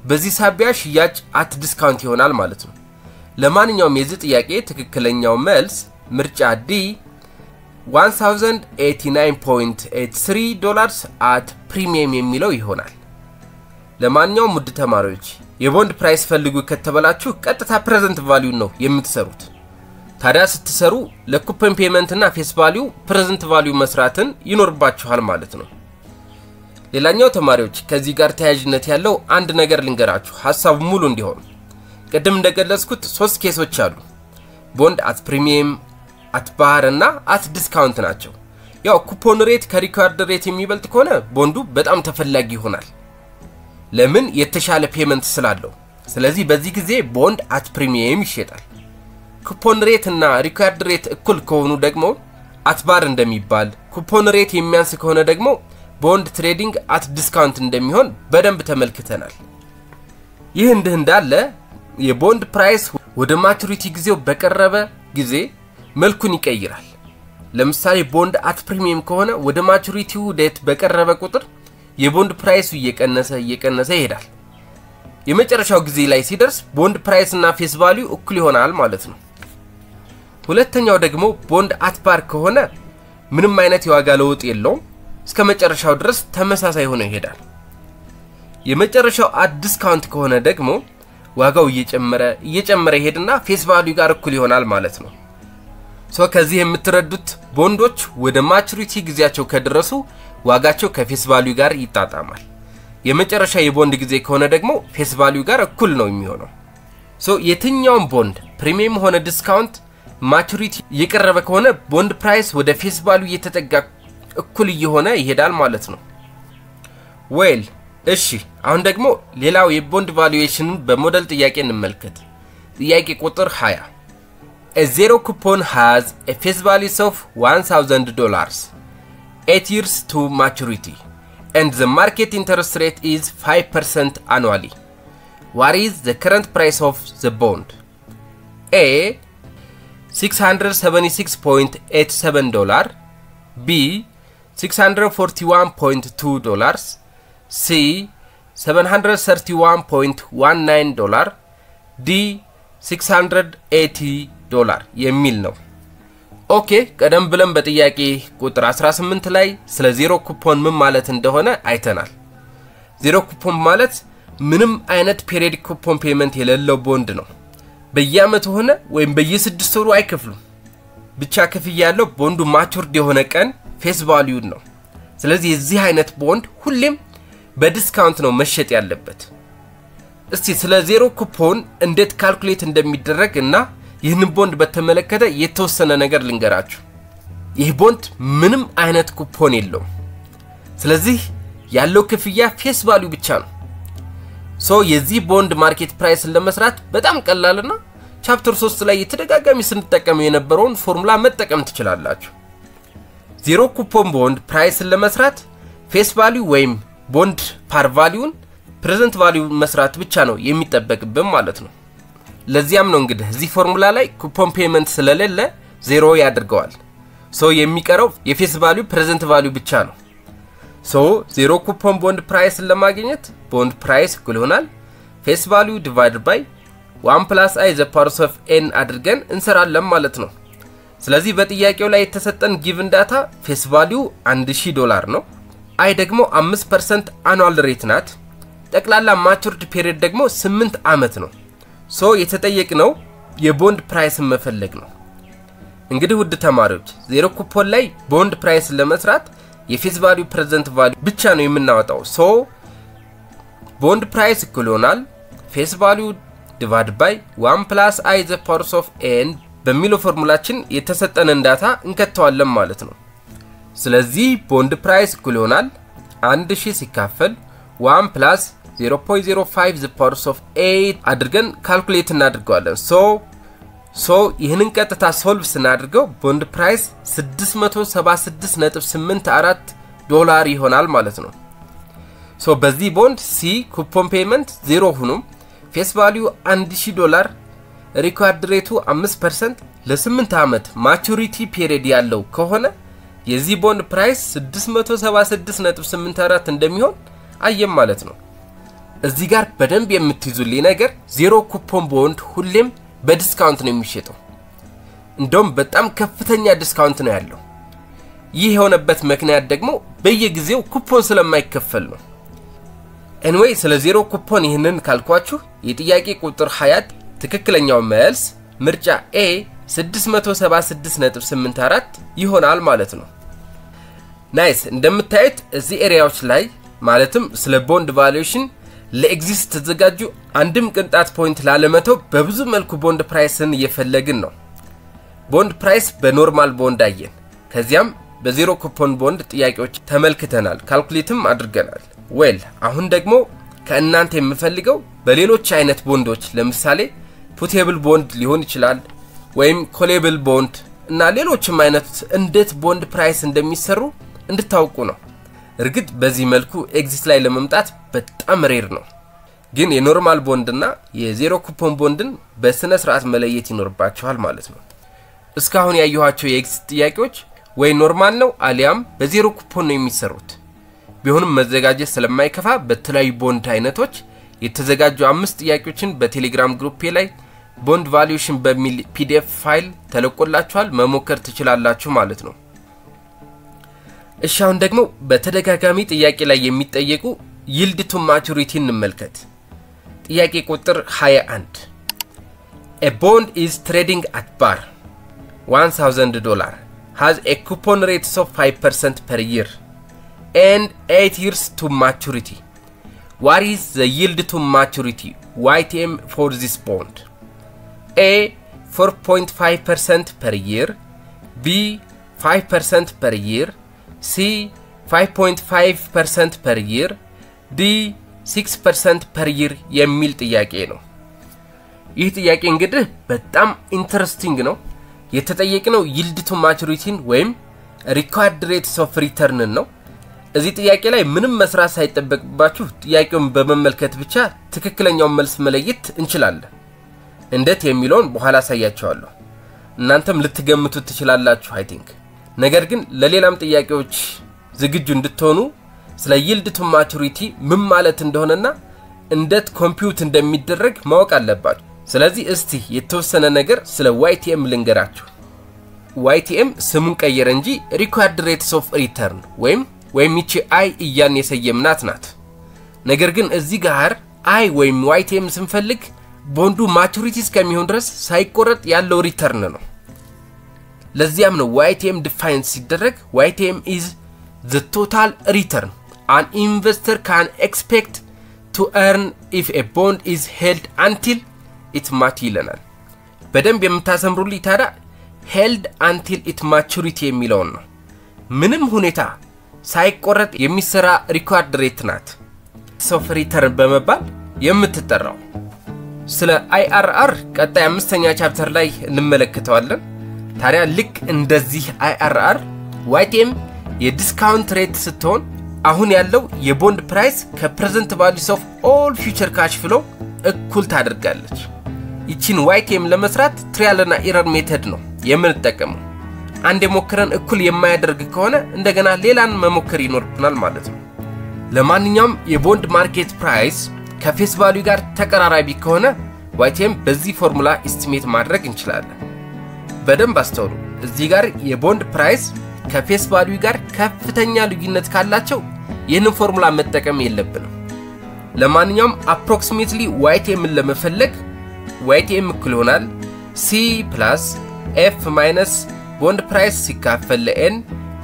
A: በዚህ ሳቢያ ሽያጭ at discount ይሆናል ማለት ነው ለማንኛውም የዚህ ጥያቄ ትክክለኛው መልስ ምርጫ D $1089.83 at premium የሚለው ይሆናል ለማንኛውም ውድ ተማሪዎች የቦንድ ፕራይስ ፈልጉ ከተበላችሁ ቀጥታ ፕሬዘንት ቫልዩ ነው የምትሰሩት ታዲያ ስትሰሩ ለኩፖን ፔመንት እና ፌስ ቫልዩ ፕሬዘንት ቫልዩ መስራትን ይኖርባችኋል ማለት ነው ሌላኛው ተማሪዎች ከዚህ ጋር ተያያዥነት ያለው አንድ ነገር ልንገራችሁ ሐሳቡ ሙሉ እንዲሆን ቀደም እንደገለጽኩት 3 ኬሶች አሉ ቦንድ at premium at bar እና at discount ናቸው ያው ኩፖን ሬት ከሪኳየርድ ሬት የሚበልጥ ከሆነ ቦንዱ በጣም ተፈላጊ ይሆናል ለምን የተሻለ ፔመንት ስላለው ስለዚህ በዚህ ጊዜ ቦንድ at premium ይሸጣል ኩፖን ሬት እና ሪኳየርድ ሬት እኩል ከሆኑ ደግሞ at bar እንደሚባል ኩፖን ሬት የሚያንስ ከሆነ ደግሞ ቦንድ ትሬዲንግ at discount እንደሚሆን በደንብ ተመልክተናል ይህ እንዳለ የቦንድ ፕራይስ ወደ ማቹሪቲ ጊዜው በቀረበ ጊዜ መልኩን ይቀይራል ለምሳሌ ቦንድ at premium ከሆነ ወደ ማቹሪቲው ዴት በቀረበ ቁጥር የቦንድ ፕራይሱ እየቀነሰ ይሄዳል የመጨረሻው ጊዜ ላይ ሲደርስ ቦንድ ፕራይስ እና ፌስ ቫልዩ እኩል ይሆናል ማለት ነው ሁለተኛው ደግሞ ቦንድ at bar ከሆነ ምንም አይነት የዋጋ ለውጥ የለውም እስከ መጨረሻው ድረስ ተመሳሳይ ሆኖ ይሄዳል የመጨረሻው at discount ከሆነ ደግሞ ዋጋው እየጨመረ ይሄድና ፌስ ቫልዩ ጋር እኩል ይሆናል ማለት ነው ከዚህ የምትረዱት ቦንዶች ወደ ማቹሪቲ ጊዜያቸው ከደረሱ ዋጋቸው ከፌስ ቫልዩ ጋር ይጣጣማል የመጨረሻ የቦንድ ጊዜ ከሆነ ደግሞ ፌስ ቫልዩ ጋር እኩል ነው የሚሆነው የትኛውም ቦንድ ፕሪሚየም ሆነ ዲስካውንት ማቹሪቲ እየቀረበ ከሆነ ቦንድ ፕራይስ ወደ ፌስ ቫልዩ እየተጠጋ እኩል ይሆነ ይሄዳል ማለት ነው ዌል እሺ አሁን ደግሞ ሌላው የቦንድ ቫልዩዌሽን በሞዴል ጥያቄ እንመልከት ጥያቄ ቁጥር 20 A zero coupon has a face value of $1,000 8 years to maturity and the market interest rate is 5% annually what is the current price of the bond A $676.87 B $641.2 C $731.19 D $680 የሚል ነው ኦኬ ቀደም ብለን በጥያቄ ቁጥር 18 ላይ ስለ ዜሮ ኩፖን ምን ማለት እንደሆነ አይተናል ዜሮ ኩፖን ማለት ምንም አይነት ፔሪዮዲክ ኩፖን ፔመንት የሌለው ቦንድ ነው በየአመቱ ሆነ ወይም በየ6 ወሩ አይከፍሉም ብቻ ክፍያ ያለው ቦንዱ ማቹርድ የሆነ ቀን ፌስ ቫልዩ ነው ስለዚህ እዚህ አይነት ቦንድ ሁሌም በዲስካውንት ነው መሸጥ ያለበት እስቲ ስለ ዜሮ ኩፖን እንዴት ካልኩሌት እንደሚደረግና ይህንን ቦንድ በተመለከተ የተወሰነ ነገር ልንገራችሁ ይህ ቦንድ ምንም አይነት ኩፖን የለውም ስለዚህ ያለው ክፍያ ፌስ ቫልዩ ብቻ ነው የዚህ ቦንድ ማርኬት ፕራይስን ለመስራት በጣም ቀላልና ቻፕተር 3 ላይ የተደጋጋሚ ስንጠቀም የነበረውን ፎርሙላ መጠቀም ትችላላችሁ ዜሮ ኩፖን ቦንድ ፕራይስን ለመስራት ፌስ ቫልዩ ወይም ቦንድ ፓር ቫልዩን ፕሬዘንት ቫልዩ መስራት ብቻ ነው የሚጠበቅብን ማለት ነው ለዚያም ነው እንግዲህ እዚህ ፎርሙላ ላይ ኩፖን ፔመንት ስለሌለ ዜሮ ያደርገዋል የሚቀረው የፌስ ቫልዩ ፕሬዘንት ቫልዩ ብቻ ነው ዜሮ ኩፖን ቦንድ ፕራይስን ለማግኘት ቦንድ ፕራይስ እኩል ይሆናል ፌስ ቫልዩ ዲቫይድድ ባይ 1 + i the power of n አድርገን እንሰራለን ማለት ነው ስለዚህ በጥያቄው ላይ የተሰጠን ጊቭን ዳታ ፌስ ቫልዩ $1000 ነው i ደግሞ 5% annual rate ናት ጠቅላላ ማቹርድ ፔሪየድ ደግሞ 8 አመት ነው የተጠየቅነው የቦንድ ፕራይስን መፈለግ ነው። እንግዲህ ውድ ተማሪዎች ዜሮ ኩፖን ላይ ቦንድ ፕራይስ ለመስራት የፌስ ቫልዩ ፕሬዘንት ቫልዩ ብቻ ነው የምናወጣው። ሶ ቦንድ ፕራይስ እኩል ይሆናል ፌስ ቫልዩ ዲቫይድ ባይ 1 + i the power of n በሚለው ፎርሙላችን የተሰጠንን ዳታ እንከተዋለን ማለት ነው። ስለዚህ ቦንድ ፕራይስ እኩል ይሆናል 1000 ሲካፈል 1 + 0.05 the power of 8 አድርገን ካልኩሌት እናድርገዋለን። ሶ ይህንን ቀጥታ ሶልቭ ስናድርገው ቦንድ ፕራይስ 676.84 ዶላር ይሆናል ማለት ነው። ሶ በዚህ ቦንድ ሲ ኩፖን ፔመንት 0 ሆኖ ፌስ ቫልዩ $1000 ሪኳርድ ሬቱ 5% ለ8 አመት ማቹሪቲ ፒሪየድ ያለው ከሆነ የዚህ ቦንድ ፕራይስ 676.84 እንደሚሆን አየም ማለት ነው። እዚህ ጋር በደንብ የምትይዙልኝ ነገር ዜሮ ኩፖን ቦንድ ሁሌም በዲስካውንት ነው የሚሸጠው። እንደውም በጣም ከፍተኛ ዲስካውንት ነው ያለው። ይህ የሆነበት ምክንያት ደግሞ በየጊዜው ኩፖን ስለማይከፈል ነው። ኤኒዌይ ስለ ዜሮ ኩፖን ይሄንን ካልኳችሁ የጥያቄ ቁጥር 20 ትክክለኛው መልስ ምርጫ A 676.84 ይሆናል ማለት ነው። ናይስ እንደምታዩት እዚህ ኤሪያዎች ላይ ማለትም ስለ ቦንድ ቫልዩዌሽን ለኤግዚስት ተዘጋጁ አንድም ቅንጣት ፖይንት ላለመተው በብዙ መልኩ ቦንድ ፕራይስን እየፈለግን ነው። ቦንድ ፕራይስ በኖርማል ቦንድ አየን። ከዚያም በዜሮ ኩፖን ቦንድ ጥያቄዎች ተመልክተናል፣ ካልኩሌትም አድርገናል። ዌል አሁን ደግሞ ከእናንተ የምፈልገው በሌሎች አይነት ቦንዶች ለምሳሌ ፑቴብል ቦንድ ሊሆን ይችላል ወይም ኮሌብል ቦንድ እና ሌሎችም አይነት እንዴት ቦንድ ፕራይስ እንደሚሰሩ እንድታውቁ ነው። እርግጥ በዚህ መልኩ ኤግዚት ላይ ለመምጣት በጣም ሬር ነው። ግን የኖርማል ቦንድና የዜሮ ኩፖን ቦንድን በስነ ስርዓት መለየት ይኖርባችኋል ማለት ነው። እስካሁን ያዩዋቸው የኤግዚት ጥያቄዎች ወይ ኖርማል ነው አሊያም በዜሮ ኩፖን ነው የሚሰሩት። ቢሆንም መዘጋጀት ስለማይከፋ በተለያዩ ቦንድ አይነቶች የተዘጋጁ 5 ጥያቄዎችን በቴሌግራም ግሩፕ ላይ ቦንድ ቫልዩዌሽን በሚል ፒዲኤፍ ፋይል ተለቆላችኋል፣ መሞከር ትችላላችሁ ማለት ነው። እሺ አሁን ደግሞ በተደጋጋሚ ጥያቄ ላይ የሚጠየቁ yield to maturity እንመልከት። ጥያቄ ቁጥር 21 A bond is trading at par $1000 has a coupon rate of 5% per year and 8 years to maturity. What is the yield to maturity YTM for this bond? A 4.5% per year, B 5% per year, C 5.5% per year, D 6% per year የሚል ጥያቄ ነው። ይህ ጥያቄ እንግዲህ በጣም ኢንተረስቲንግ ነው። የተጠየቀው yield to maturity ወይም required rate of return ነው። እዚህ ጥያቄ ላይ ምንም መስራት ሳይጠበቅባችሁ ጥያቄውን በመመልከት ብቻ ትክክለኛውን መልስ መለየት እንችላለን። እንዴት የሚለውን በኋላ ሳያያችኋለሁ። እናንተም ልትገምቱት ትችላላችሁ አይ ቲንክ። ነገር ግን ለሌላም ጥያቄዎች ዝግጁ እንድትሆኑ ስለ yield to maturity ምን ማለት እንደሆነና እንዴት ኮምፒውት እንደሚደረግ ማወቅ አለባችሁ። ስለዚህ እስቲ የተወሰነ ነገር ስለ YTM ልንገራችሁ። YTM ስሙን ቀየረ እንጂ required rate of return ወይም ይቺ I እያን የሰየምናት ናት። ነገር ግን እዚህ ጋር I ወይም YTM ስንፈልግ ቦንዱ ማቹሪቲ እስከሚሆን ድረስ ሳይቆረጥ ያለው ሪተርን ነው። ለዚያም ነው YTM ዲፋይን ሲደረግ YTM is the total return an investor can expect to earn if a bond is held until it matures. በደንብ የምታሰምሩልኝ ታዲያ held until it maturity የሚለው ነው። ምንም ሁኔታ ሳይቆረጥ የሚሰራ ሪኳርድ ሬት ናት ሶፍ ሪተርን በመባል የምትጠራው። ስለ IRR ቀጣይ 5ኛ ቻፕተር ላይ እንመለከተዋለን። ታዲያ ልክ እንደዚህ IRR YTM የዲስካውንት ሬት ስትሆን አሁን ያለው የቦንድ ፕራይስ ከፕሬዘንት ቫልዩስ ኦፍ ኦል ፊውቸር ካሽ ፍሎ እኩል ታደርጋለች። ይቺን YTM ለመስራት ትራያል እና ኤረር ሜተድ ነው የምንጠቀመው። አንድ ሞክረን እኩል የማያደርግ ከሆነ እንደገና ሌላን መሞከር ይኖርብናል ማለት ነው። ለማንኛውም የቦንድ ማርኬት ፕራይስ ከፌስ ቫልዩ ጋር ተቀራራቢ ከሆነ YTM በዚህ ፎርሙላ ኤስቲሜት ማድረግ እንችላለን። በደንብ አስተውሉ። እዚህ ጋር የቦንድ ፕራይስ ከፌስ ቫልዩ ጋር ከፍተኛ ልዩነት ካላቸው ይህንን ፎርሙላ መጠቀም የለብንም። ለማንኛውም approximately YTM ለመፈለግ YTM እኩል ይሆናል C plus F minus bond price ሲካፈል ለn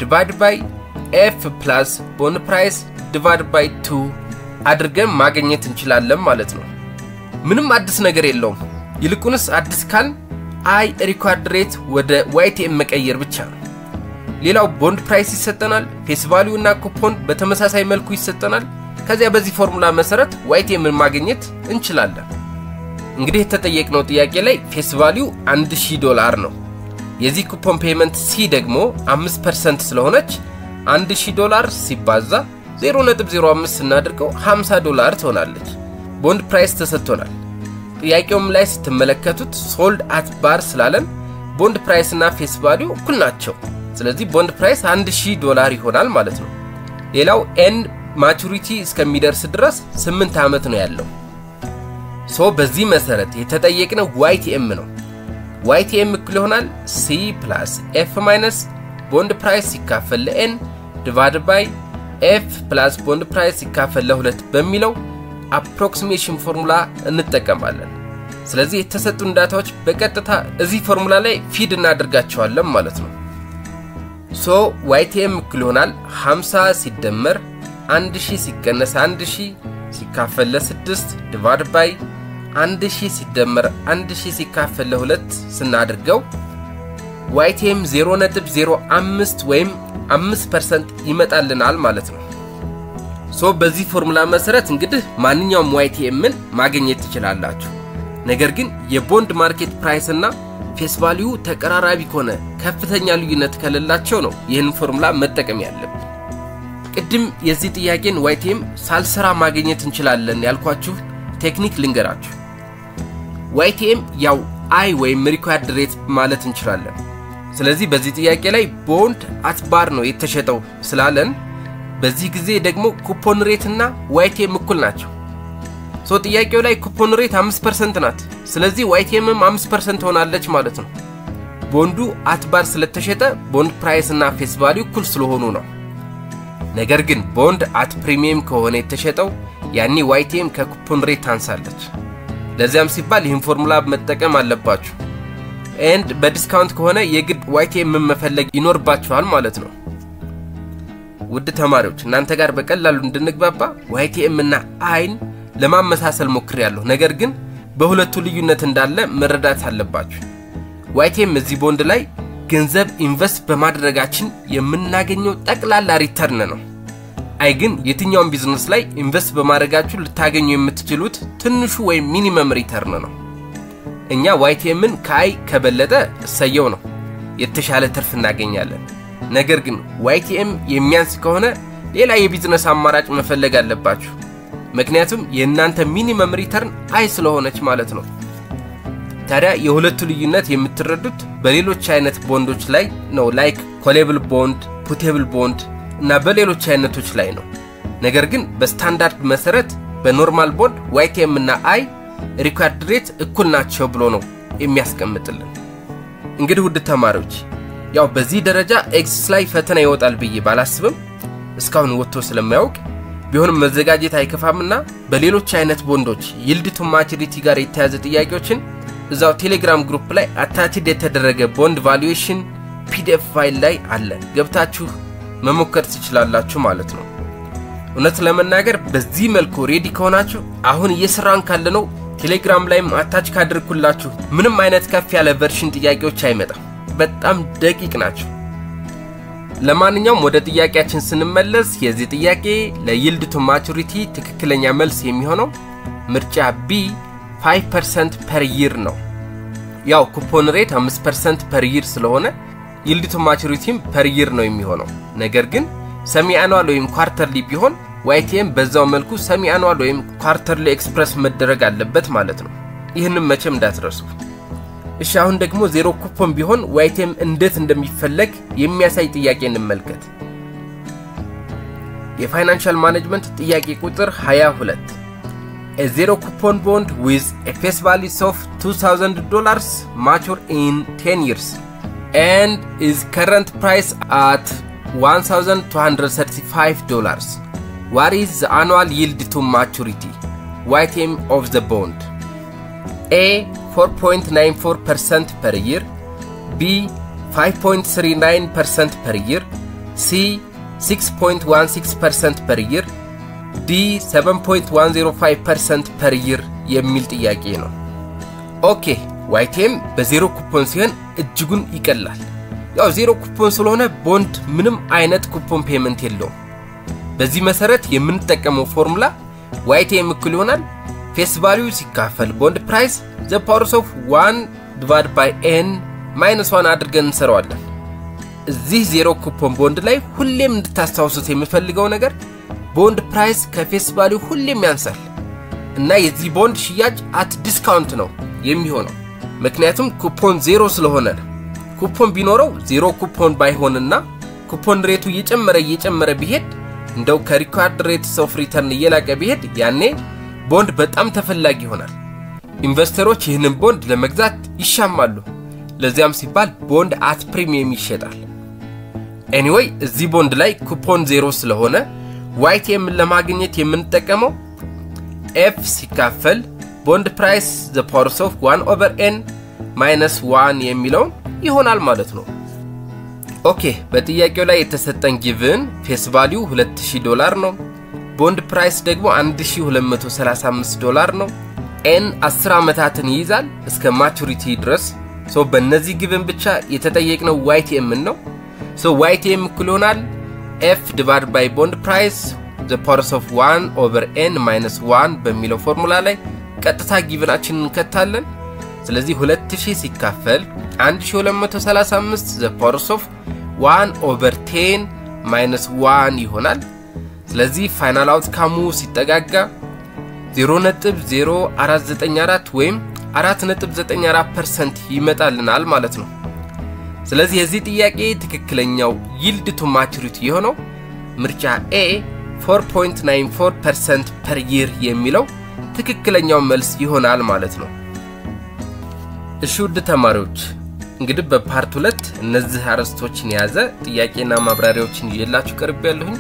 A: divided by F plus bond price divided by 2 አድርገን ማግኘት እንችላለን ማለት ነው። ምንም አዲስ ነገር የለውም። ይልቁንስ አዲስ ካል I required rate ወደ YTM መቀየር ብቻ ነው። ሌላው ቦንድ ፕራይስ ይሰጠናል፣ ፌስ ቫልዩ እና ኩፖን በተመሳሳይ መልኩ ይሰጠናል። ከዚያ በዚህ ፎርሙላ መሰረት YTM ማግኘት እንችላለን። እንግዲህ የተጠየቅነው ጥያቄ ላይ ፌስ ቫልዩ $1000 ነው። የዚህ ኩፖን ፔመንት C ደግሞ 5% ስለሆነች $1000 ሲባዛ 0.05 እናድርገው $50 ትሆናለች። ቦንድ ፕራይስ ተሰጥቶናል። ጥያቄውም ላይ ስትመለከቱት ሶልድ አት ባር ስላለን ቦንድ ፕራይስ እና ፌስ ቫልዩ እኩል ናቸው። ስለዚህ ቦንድ ፕራይስ $1000 ይሆናል ማለት ነው። ሌላው ኤን ማቹሪቲ እስከሚደርስ ድረስ 8 ዓመት ነው ያለው። ሶ በዚህ መሰረት የተጠየቅነው YTM ነው። YTM እኩል ይሆናል C plus F minus ቦንድ ፕራይስ ሲካፈል ለn divided by F plus ቦንድ ፕራይስ ሲካፈል ለ2 በሚለው አፕሮክሲሜሽን ፎርሙላ እንጠቀማለን። ስለዚህ የተሰጡን ዳታዎች በቀጥታ እዚህ ፎርሙላ ላይ ፊድ እናደርጋቸዋለን ማለት ነው። ሶ YTM እኩል ይሆናል 50 ሲደመር 1000 ሲቀነስ 1000 ሲካፈል ለ6 divided by 1000 ሲደመር 1000 ሲካፈል ለ2 ስናደርገው YTM 0.05 ወይም 5% ይመጣልናል ማለት ነው። ሶ በዚህ ፎርሙላ መሰረት እንግዲህ ማንኛውም YTMን ማግኘት ትችላላችሁ። ነገር ግን የቦንድ ማርኬት ፕራይስ እና ፌስ ቫልዩ ተቀራራቢ ከሆነ ከፍተኛ ልዩነት ከሌላቸው ነው ይህን ፎርሙላ መጠቀም ያለብን። ቅድም የዚህ ጥያቄን YTM ሳልሰራ ማግኘት እንችላለን ያልኳችሁ ቴክኒክ ልንገራችሁ። YTM ያው I ወይም required rate ማለት እንችላለን። ስለዚህ በዚህ ጥያቄ ላይ ቦንድ አት ባር ነው የተሸጠው ስላለን በዚህ ጊዜ ደግሞ ኩፖን ሬት እና YTM እኩል ናቸው። ሶ ጥያቄው ላይ ኩፖን ሬት 5% ናት። ስለዚህ YTMም 5% ሆናለች ማለት ነው። ቦንዱ አት ባር ስለተሸጠ ቦንድ ፕራይስ እና ፌስ ቫልዩ እኩል ስለሆኑ ነው። ነገር ግን ቦንድ አት ፕሪሚየም ከሆነ የተሸጠው ያኒ YTM ከኩፖን ሬት ታንሳለች። ለዚያም ሲባል ይህን ፎርሙላ መጠቀም አለባችሁ። ኤንድ በዲስካውንት ከሆነ የግድ YTM መፈለግ ይኖርባችኋል ማለት ነው። ውድ ተማሪዎች እናንተ ጋር በቀላሉ እንድንግባባ YTM እና አይን ለማመሳሰል ሞክሬያለሁ። ነገር ግን በሁለቱ ልዩነት እንዳለ መረዳት አለባችሁ። YTM እዚህ ቦንድ ላይ ገንዘብ ኢንቨስት በማድረጋችን የምናገኘው ጠቅላላ ሪተርን ነው። አይ ግን የትኛውም ቢዝነስ ላይ ኢንቨስት በማድረጋችሁ ልታገኙ የምትችሉት ትንሹ ወይ ሚኒመም ሪተርን ነው። እኛ YTMን ከአይ ከበለጠ እሰየው ነው፣ የተሻለ ትርፍ እናገኛለን። ነገር ግን YTM የሚያንስ ከሆነ ሌላ የቢዝነስ አማራጭ መፈለግ አለባችሁ። ምክንያቱም የእናንተ ሚኒመም ሪተርን አይ ስለሆነች ማለት ነው። ታዲያ የሁለቱ ልዩነት የምትረዱት በሌሎች አይነት ቦንዶች ላይ ነው፣ ላይክ ኮሌብል ቦንድ፣ ፑቴብል ቦንድ እና በሌሎች አይነቶች ላይ ነው። ነገር ግን በስታንዳርድ መሰረት በኖርማል ቦንድ YTM እና አይ ሪኳርድ ሬት እኩል ናቸው ብሎ ነው የሚያስቀምጥልን። እንግዲህ ውድ ተማሪዎች ያው በዚህ ደረጃ ኤክስ ላይ ፈተና ይወጣል ብዬ ባላስብም እስካሁን ወጥቶ ስለማያውቅ ቢሆንም መዘጋጀት አይከፋምና በሌሎች አይነት ቦንዶች ይልድ ቱ ማቹሪቲ ጋር የተያዘ ጥያቄዎችን እዛው ቴሌግራም ግሩፕ ላይ አታችድ የተደረገ ቦንድ ቫሉዌሽን PDF ፋይል ላይ አለ፣ ገብታችሁ መሞከር ትችላላችሁ ማለት ነው። እውነት ለመናገር በዚህ መልኩ ሬዲ ከሆናችሁ አሁን እየሰራን ካለነው ቴሌግራም ላይ አታች ካደረኩላችሁ ምንም አይነት ከፍ ያለ ቨርሽን ጥያቄዎች አይመጣም፣ በጣም ደቂቅ ናቸው። ለማንኛውም ወደ ጥያቄያችን ስንመለስ የዚህ ጥያቄ ለይልድ ቱ ማቹሪቲ ትክክለኛ መልስ የሚሆነው ምርጫ B 5% per year ነው። ያው ኩፖን ሬት 5% per year ስለሆነ ይልድ ቱ ማቹሪቲም per year ነው የሚሆነው። ነገር ግን ሰሚ አኑዋል ወይም ኳርተርሊ ቢሆን YTM በዛው መልኩ ሰሚ አኑዋል ወይም ኳርተርሊ ኤክስፕረስ መደረግ አለበት ማለት ነው። ይህንን መቼም እንዳትረሱ። እሺ አሁን ደግሞ ዜሮ ኩፖን ቢሆን YTM እንዴት እንደሚፈለግ የሚያሳይ ጥያቄ እንመልከት። የፋይናንሻል ማኔጅመንት ጥያቄ ቁጥር 22 A zero coupon bond with a face value of $2,000 mature in 10 years and is current price at $1,235. What is the annual yield to maturity? YTM of the bond. A 4.94% per year, B 5.39% per year, C 6.16% per year, D 7.105% per year የሚል ጥያቄ ነው። ኦኬ YTM በዜሮ ኩፖን ሲሆን እጅጉን ይቀላል። ያው ዜሮ ኩፖን ስለሆነ ቦንድ ምንም አይነት ኩፖን ፔመንት የለውም። በዚህ መሰረት የምንጠቀመው ፎርሙላ YTM እኩል ይሆናል ፌስ ቫልዩ ሲካፈል ቦንድ ፕራይስ the powers of 1 divided by n minus 1 አድርገን እንሰራዋለን። እዚህ ዜሮ ኩፖን ቦንድ ላይ ሁሌም እንድታስታውሱት የምፈልገው ነገር ቦንድ ፕራይስ ከፌስ ቫልዩ ሁሌም ያንሳል እና የዚህ ቦንድ ሽያጭ አት ዲስካውንት ነው የሚሆነው ምክንያቱም ኩፖን ዜሮ ስለሆነ ነው። ኩፖን ቢኖረው ዜሮ ኩፖን ባይሆንና ኩፖን ሬቱ እየጨመረ ቢሄድ እንደው ከሪኳርድ ሬት ኦፍ ሪተርን እየላቀ ቢሄድ ያኔ ቦንድ በጣም ተፈላጊ ይሆናል። ኢንቨስተሮች ይህንን ቦንድ ለመግዛት ይሻማሉ። ለዚያም ሲባል ቦንድ አት ፕሪሚየም ይሸጣል። ኤኒዌይ እዚህ ቦንድ ላይ ኩፖን ዜሮ ስለሆነ YTM ለማግኘት የምንጠቀመው F ሲካፈል ቦንድ ፕራይስ the powers of 1 over n minus 1 የሚለው ይሆናል ማለት ነው። ኦኬ በጥያቄው ላይ የተሰጠን ጊቭን ፌስ ቫልዩ $2000 ነው። ቦንድ ፕራይስ ደግሞ $1235 ነው። n 10 አመታትን ይይዛል እስከ ማቹሪቲ ድረስ። ሶ በእነዚህ ጊቭን ብቻ የተጠየቅነው YTM ነው። ሶ YTM እኩል ይሆናል F divided by bond price the powers of 1 over n minus 1 በሚለው ፎርሙላ ላይ ቀጥታ ጊቭናችንን እንከታለን። ስለዚህ 2000 ሲካፈል 1235 the powers of 1 over 10 minus 1 ይሆናል። ስለዚህ ፋይናል አውትካሙ ሲጠጋጋ 0.0494 ወይም 4.94% ይመጣልናል ማለት ነው። ስለዚህ የዚህ ጥያቄ ትክክለኛው yield to maturity የሆነው ምርጫ A 4.94% per year የሚለው ትክክለኛው መልስ ይሆናል ማለት ነው። እሺ ውድ ተማሪዎች እንግዲህ በፓርት 2 እነዚህ አርዕስቶችን ያዘ ጥያቄና ማብራሪያዎችን ይዤላችሁ ቀርቤያለሁኝ።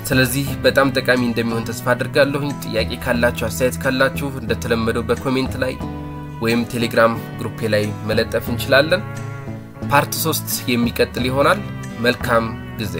A: ስለዚህ በጣም ጠቃሚ እንደሚሆን ተስፋ አድርጋለሁኝ። ጥያቄ ካላችሁ አስተያየት ካላችሁ እንደተለመደው በኮሜንት ላይ ወይም ቴሌግራም ግሩፕ ላይ መለጠፍ እንችላለን። ፓርት 3 የሚቀጥል ይሆናል። መልካም ጊዜ